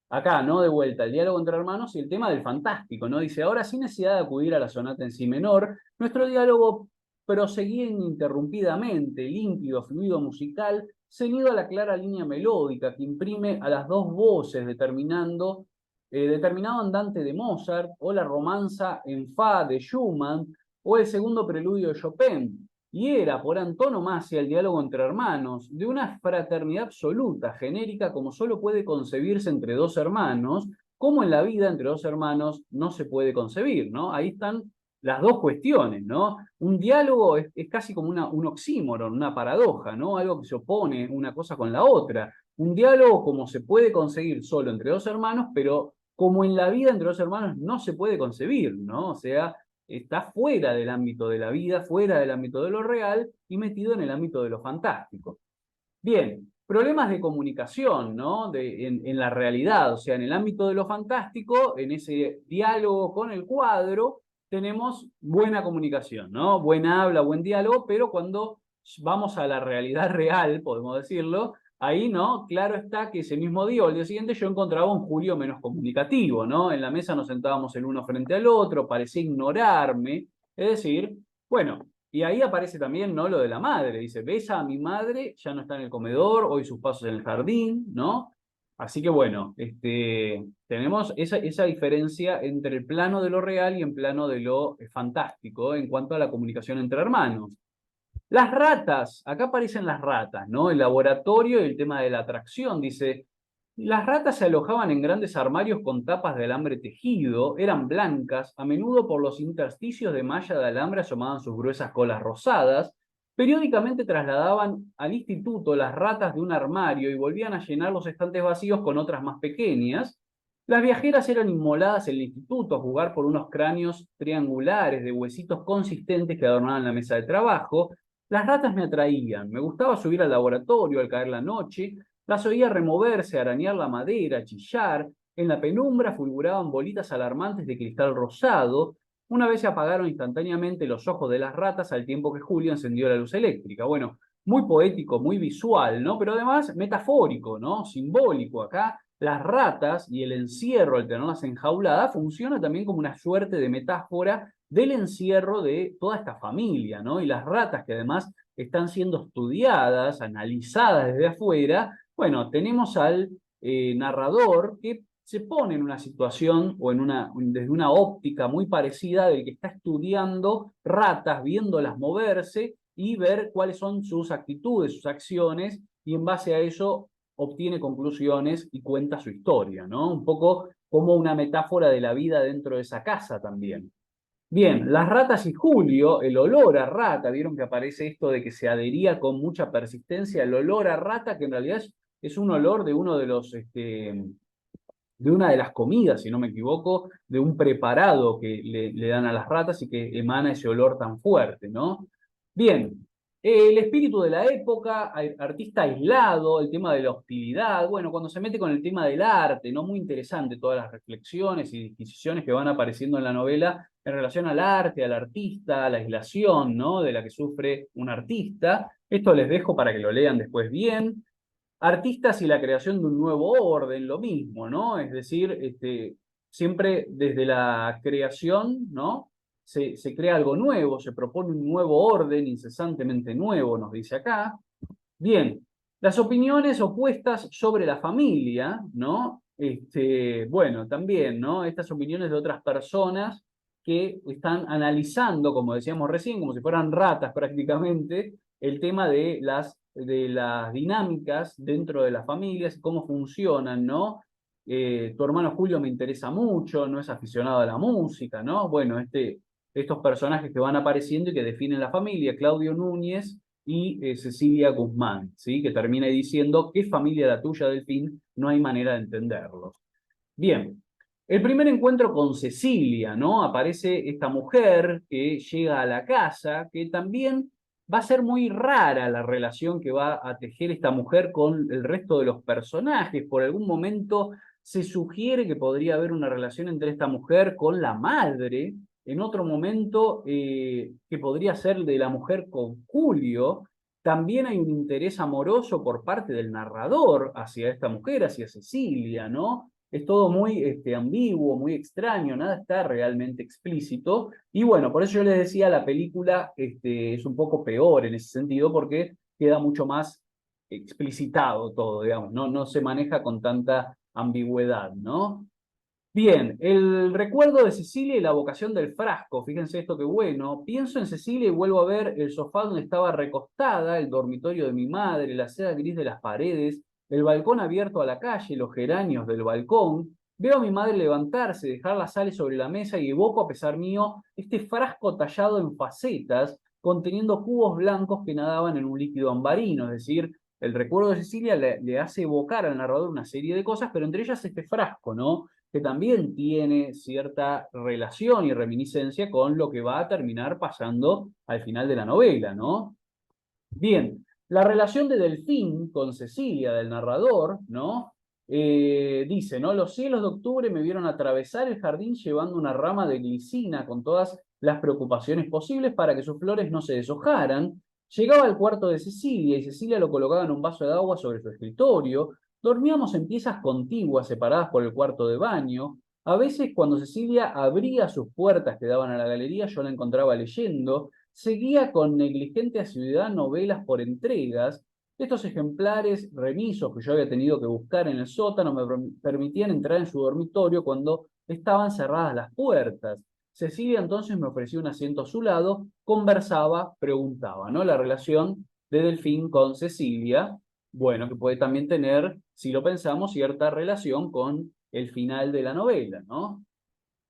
S1: Acá, ¿no? De vuelta, el diálogo entre hermanos y el tema del fantástico, ¿no? Dice, ahora sin necesidad de acudir a la sonata en si menor, nuestro diálogo proseguía ininterrumpidamente, límpido, fluido musical, ceñido a la clara línea melódica que imprime a las dos voces, determinado andante de Mozart, o la romanza en fa de Schumann, o el segundo preludio de Chopin, y era, por antonomasia, el diálogo entre hermanos, de una fraternidad absoluta, genérica, como solo puede concebirse entre dos hermanos, como en la vida entre dos hermanos no se puede concebir, ¿no? Ahí están las dos cuestiones, ¿no? Un diálogo es casi como un oxímoron, una paradoja, ¿no? Algo que se opone una cosa con la otra. Un diálogo como se puede conseguir solo entre dos hermanos, pero como en la vida entre dos hermanos no se puede concebir, ¿no? O sea, está fuera del ámbito de la vida, fuera del ámbito de lo real y metido en el ámbito de lo fantástico. Bien, problemas de comunicación, ¿no? En la realidad, o sea, en el ámbito de lo fantástico, en ese diálogo con el cuadro, tenemos buena comunicación, ¿no? Buena habla, buen diálogo, pero cuando vamos a la realidad real, podemos decirlo, ahí, ¿no? Claro está que ese mismo día o el día siguiente yo encontraba un Julio menos comunicativo, ¿no? En la mesa nos sentábamos el uno frente al otro, parecía ignorarme, es decir, bueno, y ahí aparece también, ¿no? Lo de la madre. Dice, besa a mi madre, ya no está en el comedor, hoy sus pasos en el jardín, ¿no? Así que bueno, tenemos esa diferencia entre el plano de lo real y el plano de lo fantástico en cuanto a la comunicación entre hermanos. Las ratas, acá aparecen las ratas, ¿no? El laboratorio y el tema de la atracción, dice, las ratas se alojaban en grandes armarios con tapas de alambre tejido, eran blancas, a menudo por los intersticios de malla de alambre asomaban sus gruesas colas rosadas, periódicamente trasladaban al instituto las ratas de un armario y volvían a llenar los estantes vacíos con otras más pequeñas. Las viajeras eran inmoladas en el instituto a jugar por unos cráneos triangulares de huesitos consistentes que adornaban la mesa de trabajo. Las ratas me atraían, me gustaba subir al laboratorio al caer la noche, las oía removerse, arañar la madera, chillar, en la penumbra fulguraban bolitas alarmantes de cristal rosado, una vez se apagaron instantáneamente los ojos de las ratas al tiempo que Julio encendió la luz eléctrica. Bueno, muy poético, muy visual, ¿no? Pero además metafórico, ¿no? Simbólico. Acá las ratas y el encierro, al tenerlas enjauladas, funciona también como una suerte de metáfora del encierro de toda esta familia, ¿no? Y las ratas que además están siendo estudiadas, analizadas desde afuera, bueno, tenemos al narrador que se pone en una situación o desde una óptica muy parecida del que está estudiando ratas, viéndolas moverse y ver cuáles son sus actitudes, sus acciones, y en base a eso obtiene conclusiones y cuenta su historia, ¿no? Un poco como una metáfora de la vida dentro de esa casa también. Bien, las ratas y Julio, el olor a rata, vieron que aparece esto de que se adhería con mucha persistencia, el olor a rata, que en realidad es un olor de uno de los, de una de las comidas, si no me equivoco, de un preparado que le dan a las ratas y que emana ese olor tan fuerte, ¿no? Bien, el espíritu de la época, artista aislado, el tema de la hostilidad, bueno, cuando se mete con el tema del arte, ¿no? Muy interesante todas las reflexiones y disquisiciones que van apareciendo en la novela en relación al arte, al artista, a la aislación, ¿no? De la que sufre un artista. Esto les dejo para que lo lean después bien. Artistas y la creación de un nuevo orden, lo mismo, ¿no? Es decir, siempre desde la creación, ¿no? Se crea algo nuevo, se propone un nuevo orden incesantemente nuevo, nos dice acá. Bien, las opiniones opuestas sobre la familia, ¿no? Bueno, también, ¿no? Estas opiniones de otras personas que están analizando, como decíamos recién, como si fueran ratas prácticamente, el tema de las dinámicas dentro de las familias y cómo funcionan, ¿no? Tu hermano Julio me interesa mucho, no es aficionado a la música, ¿no? Bueno, estos personajes que van apareciendo y que definen la familia, Claudio Núñez y Cecilia Guzmán, ¿sí? Que termina diciendo, ¿qué familia la tuya, Delfín? No hay manera de entenderlos. Bien, el primer encuentro con Cecilia, ¿no? Aparece esta mujer que llega a la casa, que también va a ser muy rara la relación que va a tejer esta mujer con el resto de los personajes. Por algún momento se sugiere que podría haber una relación entre esta mujer con la madre, en otro momento que podría ser de la mujer con Julio. También hay un interés amoroso por parte del narrador hacia esta mujer, hacia Cecilia, ¿no? Es todo muy ambiguo, muy extraño, nada está realmente explícito. Y bueno, por eso yo les decía, la película es un poco peor en ese sentido, porque queda mucho más explicitado todo, digamos, no se maneja con tanta ambigüedad, ¿no? Bien, el recuerdo de Cecilia y la vocación del frasco. Fíjense esto qué bueno. Pienso en Cecilia y vuelvo a ver el sofá donde estaba recostada, el dormitorio de mi madre, la seda gris de las paredes, el balcón abierto a la calle, los geranios del balcón. Veo a mi madre levantarse, dejar las sales sobre la mesa y evoco, a pesar mío, este frasco tallado en facetas, conteniendo cubos blancos que nadaban en un líquido ambarino. Es decir, el recuerdo de Cecilia le hace evocar al narrador una serie de cosas, pero entre ellas este frasco, ¿no? Que también tiene cierta relación y reminiscencia con lo que va a terminar pasando al final de la novela, ¿no? Bien, la relación de Delfín con Cecilia, del narrador, ¿no? Dice, ¿no? Los cielos de octubre me vieron atravesar el jardín llevando una rama de glicina con todas las preocupaciones posibles para que sus flores no se deshojaran. Llegaba al cuarto de Cecilia y Cecilia lo colocaba en un vaso de agua sobre su escritorio. Dormíamos en piezas contiguas separadas por el cuarto de baño. A veces cuando Cecilia abría sus puertas que daban a la galería, yo la encontraba leyendo. Seguía con negligente asiduidad novelas por entregas. Estos ejemplares remisos que yo había tenido que buscar en el sótano me permitían entrar en su dormitorio cuando estaban cerradas las puertas. Cecilia entonces me ofreció un asiento a su lado, conversaba, preguntaba, ¿no? La relación de Delfín con Cecilia, bueno, que puede también tener, si lo pensamos, cierta relación con el final de la novela, ¿no?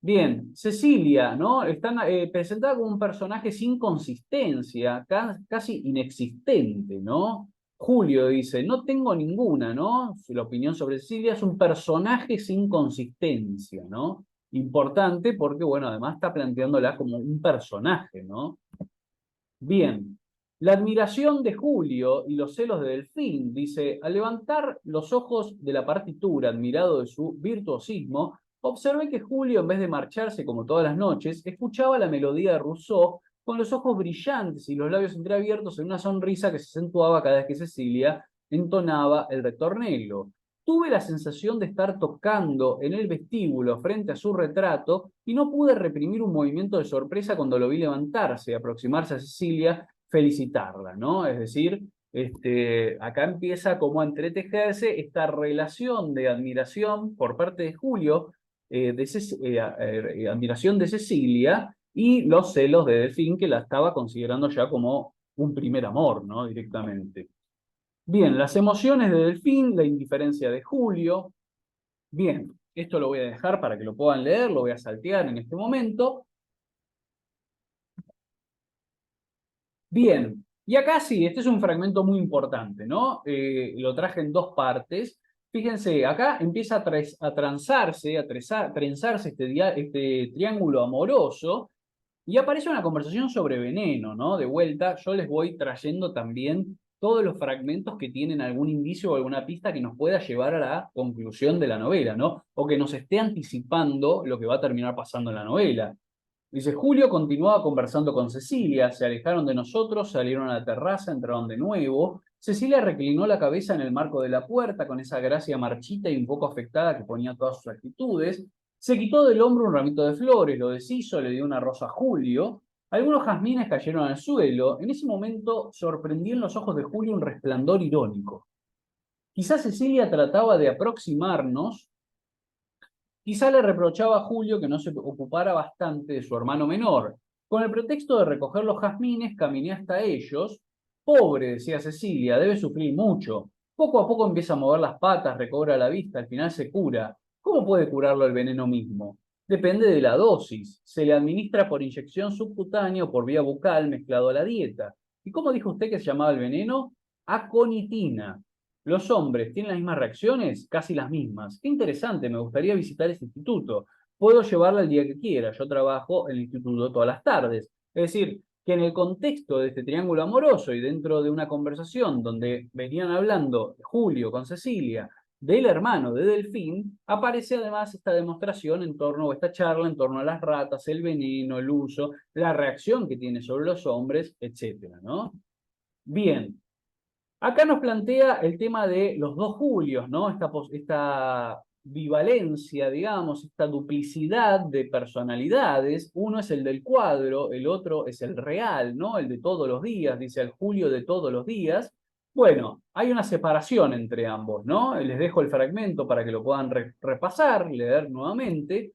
S1: Bien, Cecilia, ¿no? Está presentada como un personaje sin consistencia, casi inexistente, ¿no? Julio dice, no tengo ninguna, ¿no? La opinión sobre Cecilia es un personaje sin consistencia, ¿no? Importante porque, bueno, además está planteándola como un personaje, ¿no? Bien, la admiración de Julio y los celos de Delfín, dice, al levantar los ojos de la partitura, admirado de su virtuosismo, observé que Julio, en vez de marcharse como todas las noches, escuchaba la melodía de Rousseau con los ojos brillantes y los labios entreabiertos en una sonrisa que se acentuaba cada vez que Cecilia entonaba el ritornello. Tuve la sensación de estar tocando en el vestíbulo frente a su retrato y no pude reprimir un movimiento de sorpresa cuando lo vi levantarse y aproximarse a Cecilia, felicitarla, ¿no? Es decir, acá empieza como a entretejerse esta relación de admiración por parte de Julio, admiración de Cecilia y los celos de Delfín, que la estaba considerando ya como un primer amor, ¿no? Directamente. Bien, las emociones de Delfín, la indiferencia de Julio. Bien, esto lo voy a dejar para que lo puedan leer, lo voy a saltear en este momento. Bien, y acá sí, este es un fragmento muy importante, ¿no? Lo traje en dos partes. Fíjense, acá empieza a transarse, trenzarse este triángulo amoroso y aparece una conversación sobre veneno, ¿no? De vuelta, yo les voy trayendo también todos los fragmentos que tienen algún indicio o alguna pista que nos pueda llevar a la conclusión de la novela, ¿no? O que nos esté anticipando lo que va a terminar pasando en la novela. Dice, Julio continuaba conversando con Cecilia, se alejaron de nosotros, salieron a la terraza, entraron de nuevo. Cecilia reclinó la cabeza en el marco de la puerta con esa gracia marchita y un poco afectada que ponía todas sus actitudes. Se quitó del hombro un ramito de flores, lo deshizo, le dio una rosa a Julio. Algunos jazmines cayeron al suelo. En ese momento sorprendí en los ojos de Julio un resplandor irónico. Quizás Cecilia trataba de aproximarnos. Quizá le reprochaba a Julio que no se ocupara bastante de su hermano menor. Con el pretexto de recoger los jazmines, caminé hasta ellos. Pobre, decía Cecilia, debe sufrir mucho. Poco a poco empieza a mover las patas, recobra la vista, al final se cura. ¿Cómo puede curarlo el veneno mismo? Depende de la dosis. Se le administra por inyección subcutánea o por vía bucal mezclado a la dieta. ¿Y cómo dijo usted que se llamaba el veneno? Aconitina. ¿Los hombres tienen las mismas reacciones? Casi las mismas. Qué interesante, me gustaría visitar ese instituto. Puedo llevarla el día que quiera, yo trabajo en el instituto todas las tardes. Es decir, que en el contexto de este triángulo amoroso y dentro de una conversación donde venían hablando Julio con Cecilia del hermano de Delfín, aparece además esta demostración en torno, o esta charla en torno a las ratas, el veneno, el uso, la reacción que tiene sobre los hombres, etcétera, ¿no? Bien, acá nos plantea el tema de los dos Julios, ¿no? Esta bivalencia, digamos, esta duplicidad de personalidades. Uno es el del cuadro, el otro es el real, ¿no? El de todos los días, dice el Julio de todos los días. Bueno, hay una separación entre ambos, ¿no? Les dejo el fragmento para que lo puedan repasar, leer nuevamente.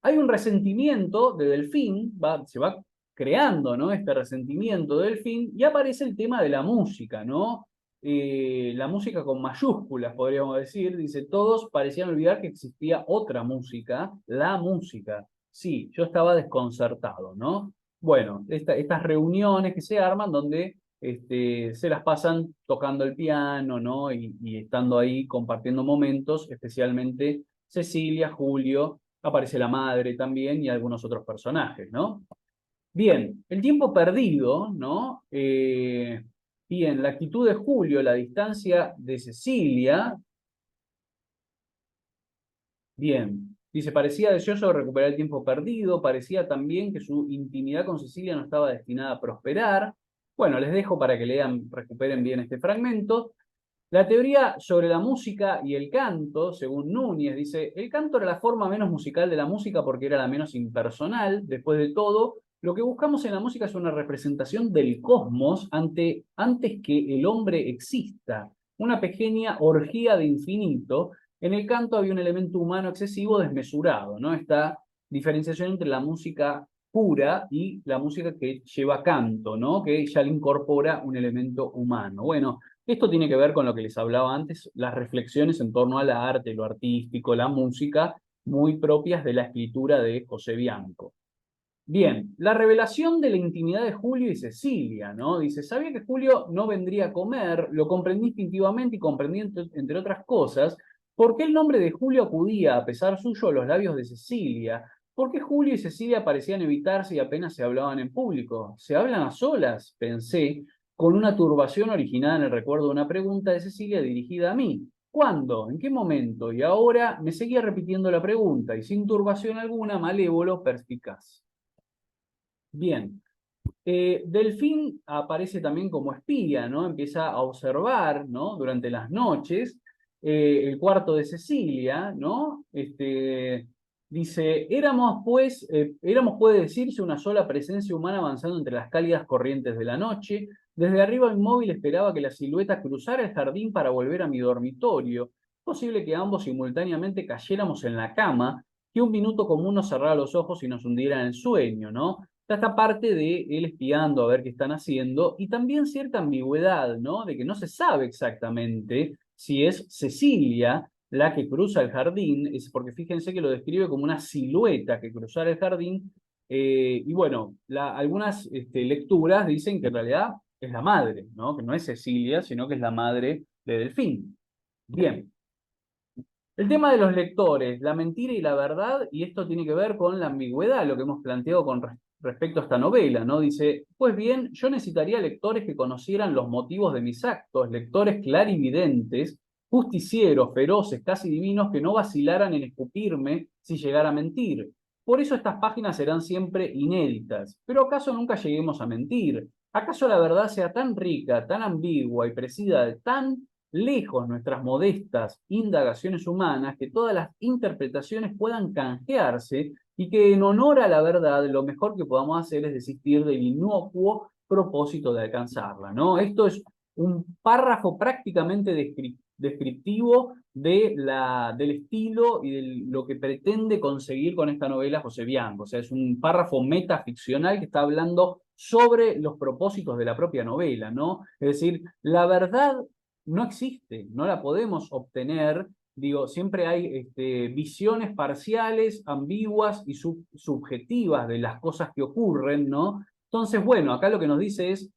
S1: Hay un resentimiento de Delfín, se va creando, ¿no? Este resentimiento de Delfín y aparece el tema de la música, ¿no? La música con mayúsculas, podríamos decir, dice, todos parecían olvidar que existía otra música, la música. Sí, yo estaba desconcertado, ¿no? Bueno, estas reuniones que se arman donde se las pasan tocando el piano, ¿no? Y estando ahí compartiendo momentos, especialmente Cecilia, Julio, aparece la madre también y algunos otros personajes, ¿no? Bien, el tiempo perdido, ¿no? Bien, la actitud de Julio, la distancia de Cecilia, bien, dice, parecía deseoso de recuperar el tiempo perdido, parecía también que su intimidad con Cecilia no estaba destinada a prosperar. Bueno, les dejo para que lean, recuperen bien este fragmento. La teoría sobre la música y el canto, según Núñez, dice, el canto era la forma menos musical de la música porque era la menos impersonal. Después de todo, lo que buscamos en la música es una representación del cosmos antes que el hombre exista, una pequeña orgía de infinito. En el canto había un elemento humano excesivo desmesurado, ¿no? Esta diferenciación entre la música pura y la música que lleva canto, ¿no? Que ya le incorpora un elemento humano. Bueno, esto tiene que ver con lo que les hablaba antes, las reflexiones en torno al arte, lo artístico, la música, muy propias de la escritura de José Bianco. Bien, la revelación de la intimidad de Julio y Cecilia, ¿no? Dice, sabía que Julio no vendría a comer, lo comprendí instintivamente y comprendí, entre otras cosas, por qué el nombre de Julio acudía, a pesar suyo, a los labios de Cecilia. ¿Por qué Julio y Cecilia parecían evitarse y apenas se hablaban en público? ¿Se hablan a solas? Pensé, con una turbación originada en el recuerdo de una pregunta de Cecilia dirigida a mí. ¿Cuándo? ¿En qué momento? Y ahora me seguía repitiendo la pregunta, y sin turbación alguna, malévolo, perspicaz. Bien, Delfín aparece también como espía, ¿no? Empieza a observar, ¿no? Durante las noches, el cuarto de Cecilia, ¿no? Dice, éramos, puede decirse, una sola presencia humana avanzando entre las cálidas corrientes de la noche. Desde arriba inmóvil esperaba que la silueta cruzara el jardín para volver a mi dormitorio. Posible que ambos simultáneamente cayéramos en la cama, que un minuto común nos cerrara los ojos y nos hundiera en el sueño, ¿no? Está esta parte de él espiando a ver qué están haciendo y también cierta ambigüedad, ¿no? De que no se sabe exactamente si es Cecilia la que cruza el jardín, es porque fíjense que lo describe como una silueta que cruzara el jardín, y bueno, algunas lecturas dicen que en realidad es la madre, ¿no? Que no es Cecilia, sino que es la madre de Delfín. Bien. El tema de los lectores, la mentira y la verdad, y esto tiene que ver con la ambigüedad, lo que hemos planteado con respecto a esta novela, ¿no? Dice, pues bien, yo necesitaría lectores que conocieran los motivos de mis actos, lectores clarividentes, justicieros, feroces, casi divinos, que no vacilaran en escupirme si llegara a mentir. Por eso estas páginas serán siempre inéditas. Pero ¿acaso nunca lleguemos a mentir? ¿Acaso la verdad sea tan rica, tan ambigua y precisa de tan lejos nuestras modestas indagaciones humanas, que todas las interpretaciones puedan canjearse y que en honor a la verdad lo mejor que podamos hacer es desistir del inocuo propósito de alcanzarla, ¿no? Esto es un párrafo prácticamente descriptivo del estilo y de lo que pretende conseguir con esta novela José Bianco. O sea, es un párrafo metaficcional que está hablando sobre los propósitos de la propia novela, ¿no? Es decir, la verdad no existe, no la podemos obtener. Digo, siempre hay visiones parciales, ambiguas y subjetivas de las cosas que ocurren, ¿no? Entonces, bueno, acá lo que nos dice es,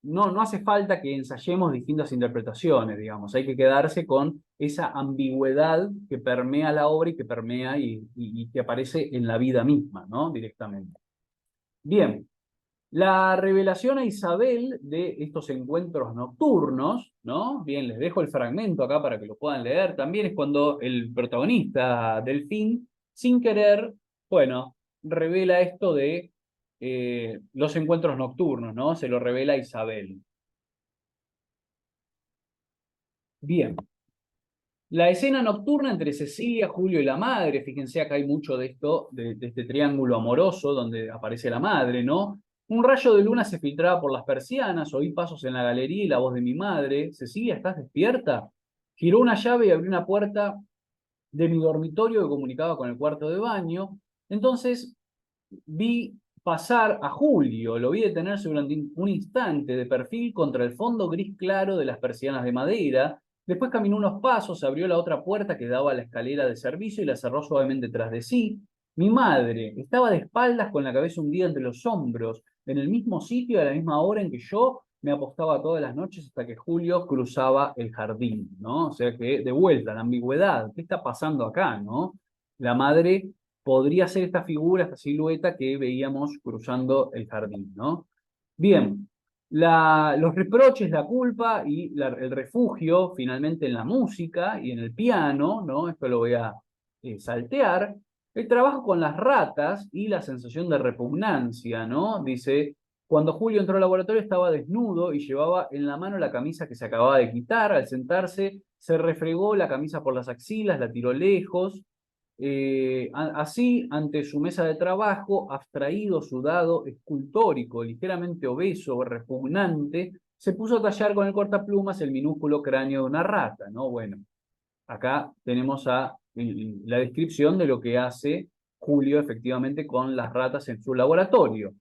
S1: no hace falta que ensayemos distintas interpretaciones, digamos, hay que quedarse con esa ambigüedad que permea la obra y que permea y que aparece en la vida misma, ¿no? Directamente. Bien, la revelación a Isabel de estos encuentros nocturnos, ¿no? Bien, les dejo el fragmento acá para que lo puedan leer. También es cuando el protagonista, Delfín, sin querer, bueno, revela esto de los encuentros nocturnos, ¿no? Se lo revela a Isabel. Bien. La escena nocturna entre Cecilia, Julio y la madre, fíjense acá hay mucho de esto, de este triángulo amoroso donde aparece la madre, ¿no? Un rayo de luna se filtraba por las persianas, oí pasos en la galería y la voz de mi madre. Cecilia, ¿estás despierta? Giró una llave y abrió una puerta de mi dormitorio que comunicaba con el cuarto de baño. Entonces vi pasar a Julio, lo vi detenerse durante un instante de perfil contra el fondo gris claro de las persianas de madera. Después caminó unos pasos, abrió la otra puerta que daba a la escalera de servicio y la cerró suavemente tras de sí. Mi madre estaba de espaldas con la cabeza hundida entre los hombros, en el mismo sitio a la misma hora en que yo me apostaba todas las noches hasta que Julio cruzaba el jardín, ¿no? O sea que, de vuelta, la ambigüedad, ¿qué está pasando acá, no? La madre podría ser esta figura, esta silueta que veíamos cruzando el jardín, ¿no? Bien, los reproches, la culpa y el refugio finalmente en la música y en el piano, ¿no? Esto lo voy a saltear. El trabajo con las ratas y la sensación de repugnancia, ¿no? Dice, cuando Julio entró al laboratorio estaba desnudo y llevaba en la mano la camisa que se acababa de quitar. Al sentarse, se refregó la camisa por las axilas, la tiró lejos. Así, ante su mesa de trabajo, abstraído, sudado, escultórico, ligeramente obeso, repugnante, se puso a tallar con el cortaplumas el minúsculo cráneo de una rata, ¿no? Bueno, acá tenemos a la descripción de lo que hace Julio efectivamente con las ratas en su laboratorio.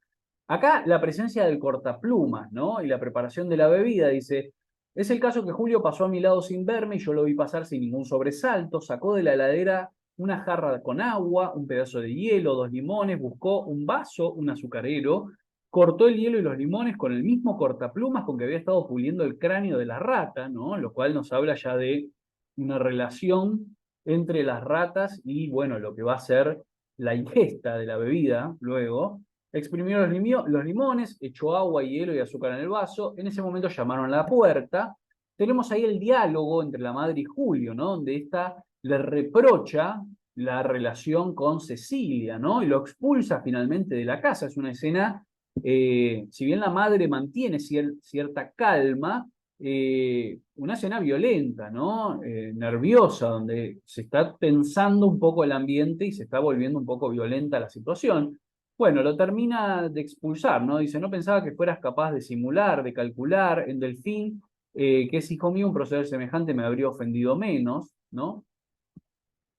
S1: Acá la presencia del cortaplumas, ¿no? Y la preparación de la bebida, dice, es el caso que Julio pasó a mi lado sin verme y yo lo vi pasar sin ningún sobresalto, sacó de la heladera una jarra con agua, un pedazo de hielo, 2 limones, buscó un vaso, un azucarero, cortó el hielo y los limones con el mismo cortaplumas con que había estado puliendo el cráneo de la rata, ¿no? Lo cual nos habla ya de una relación entre las ratas y, bueno, lo que va a ser la ingesta de la bebida luego. Exprimió los limones, echó agua, hielo y azúcar en el vaso. En ese momento llamaron a la puerta. Tenemos ahí el diálogo entre la madre y Julio, ¿no? Donde ésta le reprocha la relación con Cecilia, ¿no? Y lo expulsa finalmente de la casa. Es una escena, si bien la madre mantiene cierta calma, una escena violenta, ¿no? Nerviosa, donde se está tensando un poco el ambiente y se está volviendo un poco violenta la situación. Bueno, lo termina de expulsar, ¿no? Dice, no pensaba que fueras capaz de simular, de calcular en Delfín, que es hijo mío, un proceder semejante me habría ofendido menos, ¿no?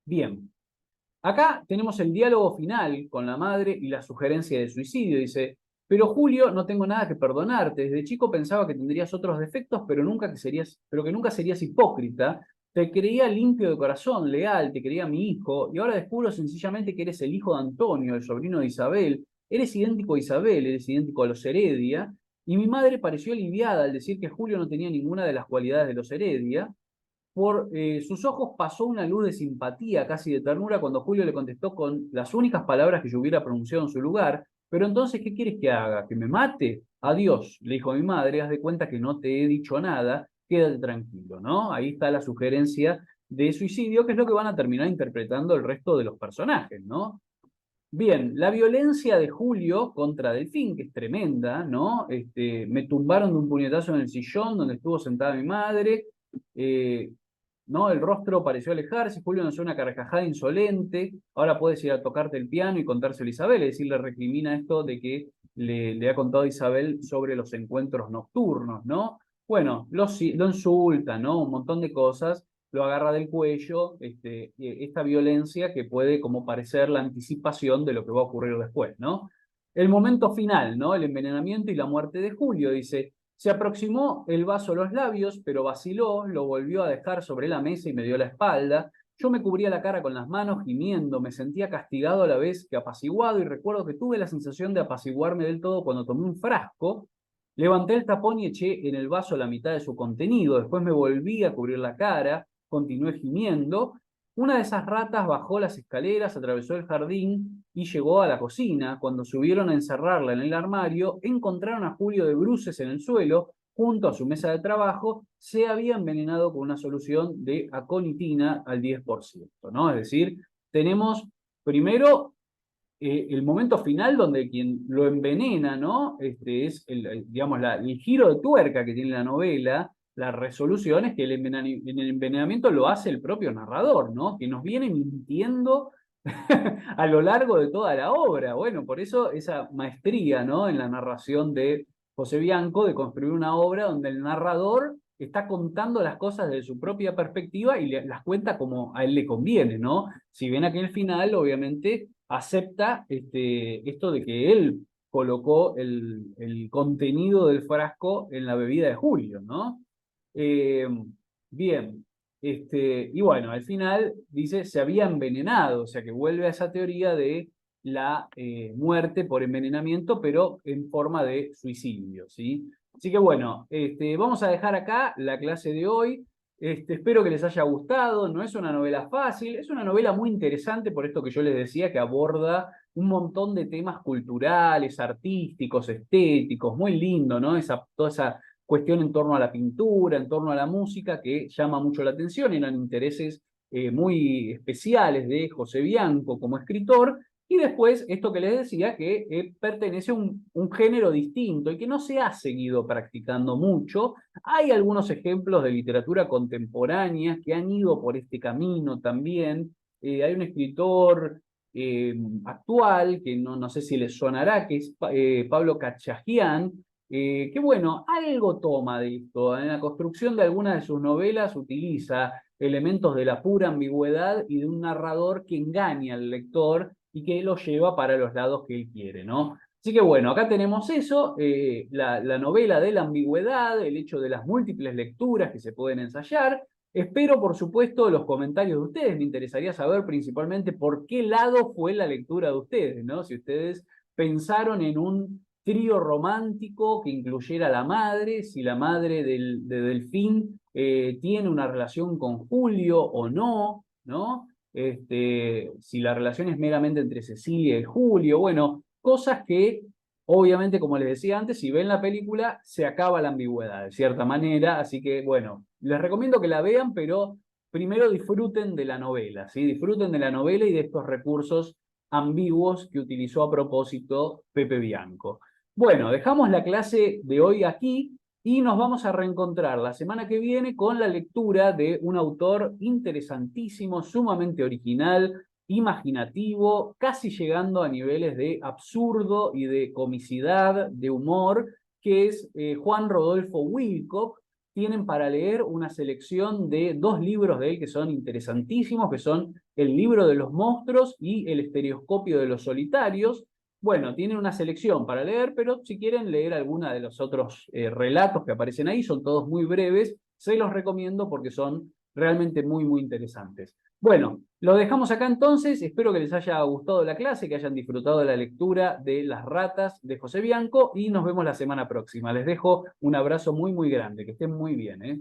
S1: Bien, acá tenemos el diálogo final con la madre y la sugerencia de suicidio. Dice, pero Julio, no tengo nada que perdonarte. Desde chico pensaba que tendrías otros defectos, pero que nunca serías hipócrita. Te creía limpio de corazón, leal, te creía mi hijo, y ahora descubro sencillamente que eres el hijo de Antonio, el sobrino de Isabel. Eres idéntico a Isabel, eres idéntico a los Heredia. Y mi madre pareció aliviada al decir que Julio no tenía ninguna de las cualidades de los Heredia. Por sus ojos pasó una luz de simpatía, casi de ternura, cuando Julio le contestó con las únicas palabras que yo hubiera pronunciado en su lugar. Pero entonces, ¿qué quieres que haga? ¿Que me mate? Adiós, le dijo mi madre, haz de cuenta que no te he dicho nada, quédate tranquilo, ¿no? Ahí está la sugerencia de suicidio, que es lo que van a terminar interpretando el resto de los personajes, ¿no? Bien, la violencia de Julio contra Delfín, que es tremenda, ¿no? Me tumbaron de un puñetazo en el sillón donde estuvo sentada mi madre, eh, ¿no? El rostro pareció alejarse, Julio lanzó una carcajada insolente, ahora puedes ir a tocarte el piano y contárselo a Isabel, es decir, le recrimina esto de que le ha contado a Isabel sobre los encuentros nocturnos, ¿no? Bueno, lo insulta, ¿no? Un montón de cosas, lo agarra del cuello, esta violencia que puede como parecer la anticipación de lo que va a ocurrir después, ¿no? El momento final, ¿no? El envenenamiento y la muerte de Julio, dice, se aproximó el vaso a los labios, pero vaciló, lo volvió a dejar sobre la mesa y me dio la espalda. Yo me cubría la cara con las manos, gimiendo, me sentía castigado a la vez que apaciguado y recuerdo que tuve la sensación de apaciguarme del todo cuando tomé un frasco, levanté el tapón y eché en el vaso la mitad de su contenido, después me volví a cubrir la cara, continué gimiendo. Una de esas ratas bajó las escaleras, atravesó el jardín y llegó a la cocina. Cuando subieron a encerrarla en el armario, encontraron a Julio de bruces en el suelo, junto a su mesa de trabajo, se había envenenado con una solución de aconitina al 10%, ¿no? Es decir, tenemos primero el momento final donde quien lo envenena, ¿no? Es digamos, el giro de tuerca que tiene la novela, la resolución es que el envenenamiento lo hace el propio narrador, ¿no? Que nos viene mintiendo a lo largo de toda la obra. Bueno, por eso esa maestría, ¿no? En la narración de José Bianco, de construir una obra donde el narrador está contando las cosas desde su propia perspectiva y las cuenta como a él le conviene, ¿no? Si bien aquí al final, obviamente, acepta esto de que él colocó el contenido del frasco en la bebida de Julio, ¿no? Eh, bien, y bueno, al final dice se había envenenado, o sea que vuelve a esa teoría de la muerte por envenenamiento, pero en forma de suicidio, ¿sí? Así que bueno, vamos a dejar acá la clase de hoy. Espero que les haya gustado, no es una novela fácil, es una novela muy interesante por esto que yo les decía, que aborda un montón de temas culturales, artísticos, estéticos, muy lindo, ¿no? Toda esa cuestión en torno a la pintura, en torno a la música, que llama mucho la atención, eran intereses muy especiales de José Bianco como escritor, y después esto que les decía, que pertenece a un género distinto y que no se ha seguido practicando mucho. Hay algunos ejemplos de literatura contemporánea que han ido por este camino también. Hay un escritor actual, que no sé si les sonará, que es Pablo Cachajian, que bueno, algo toma de esto. En la construcción de algunas de sus novelas utiliza elementos de la pura ambigüedad y de un narrador que engaña al lector y que lo lleva para los lados que él quiere, ¿no? Así que bueno, acá tenemos eso, la novela de la ambigüedad, el hecho de las múltiples lecturas que se pueden ensayar. Espero, por supuesto, los comentarios de ustedes. Me interesaría saber principalmente por qué lado fue la lectura de ustedes, ¿no? Si ustedes pensaron en un trío romántico que incluyera a la madre, si la madre de Delfín tiene una relación con Julio o no, ¿no? Si la relación es meramente entre Cecilia y Julio, bueno, cosas que, obviamente, como les decía antes, si ven la película, se acaba la ambigüedad, de cierta manera, así que, bueno, les recomiendo que la vean, pero primero disfruten de la novela, ¿sí? Disfruten de la novela y de estos recursos ambiguos que utilizó a propósito Pepe Bianco. Bueno, dejamos la clase de hoy aquí y nos vamos a reencontrar la semana que viene con la lectura de un autor interesantísimo, sumamente original, imaginativo, casi llegando a niveles de absurdo y de comicidad, de humor, que es Juan Rodolfo Wilcock. Tienen para leer una selección de 2 libros de él que son interesantísimos, que son El libro de los monstruos y El estereoscopio de los solitarios. Bueno, tienen una selección para leer, pero si quieren leer alguna de los otros relatos que aparecen ahí, son todos muy breves, se los recomiendo porque son realmente muy, muy interesantes. Bueno, lo dejamos acá entonces, espero que les haya gustado la clase, que hayan disfrutado de la lectura de Las ratas de José Bianco y nos vemos la semana próxima. Les dejo un abrazo muy, muy grande, que estén muy bien, ¿eh?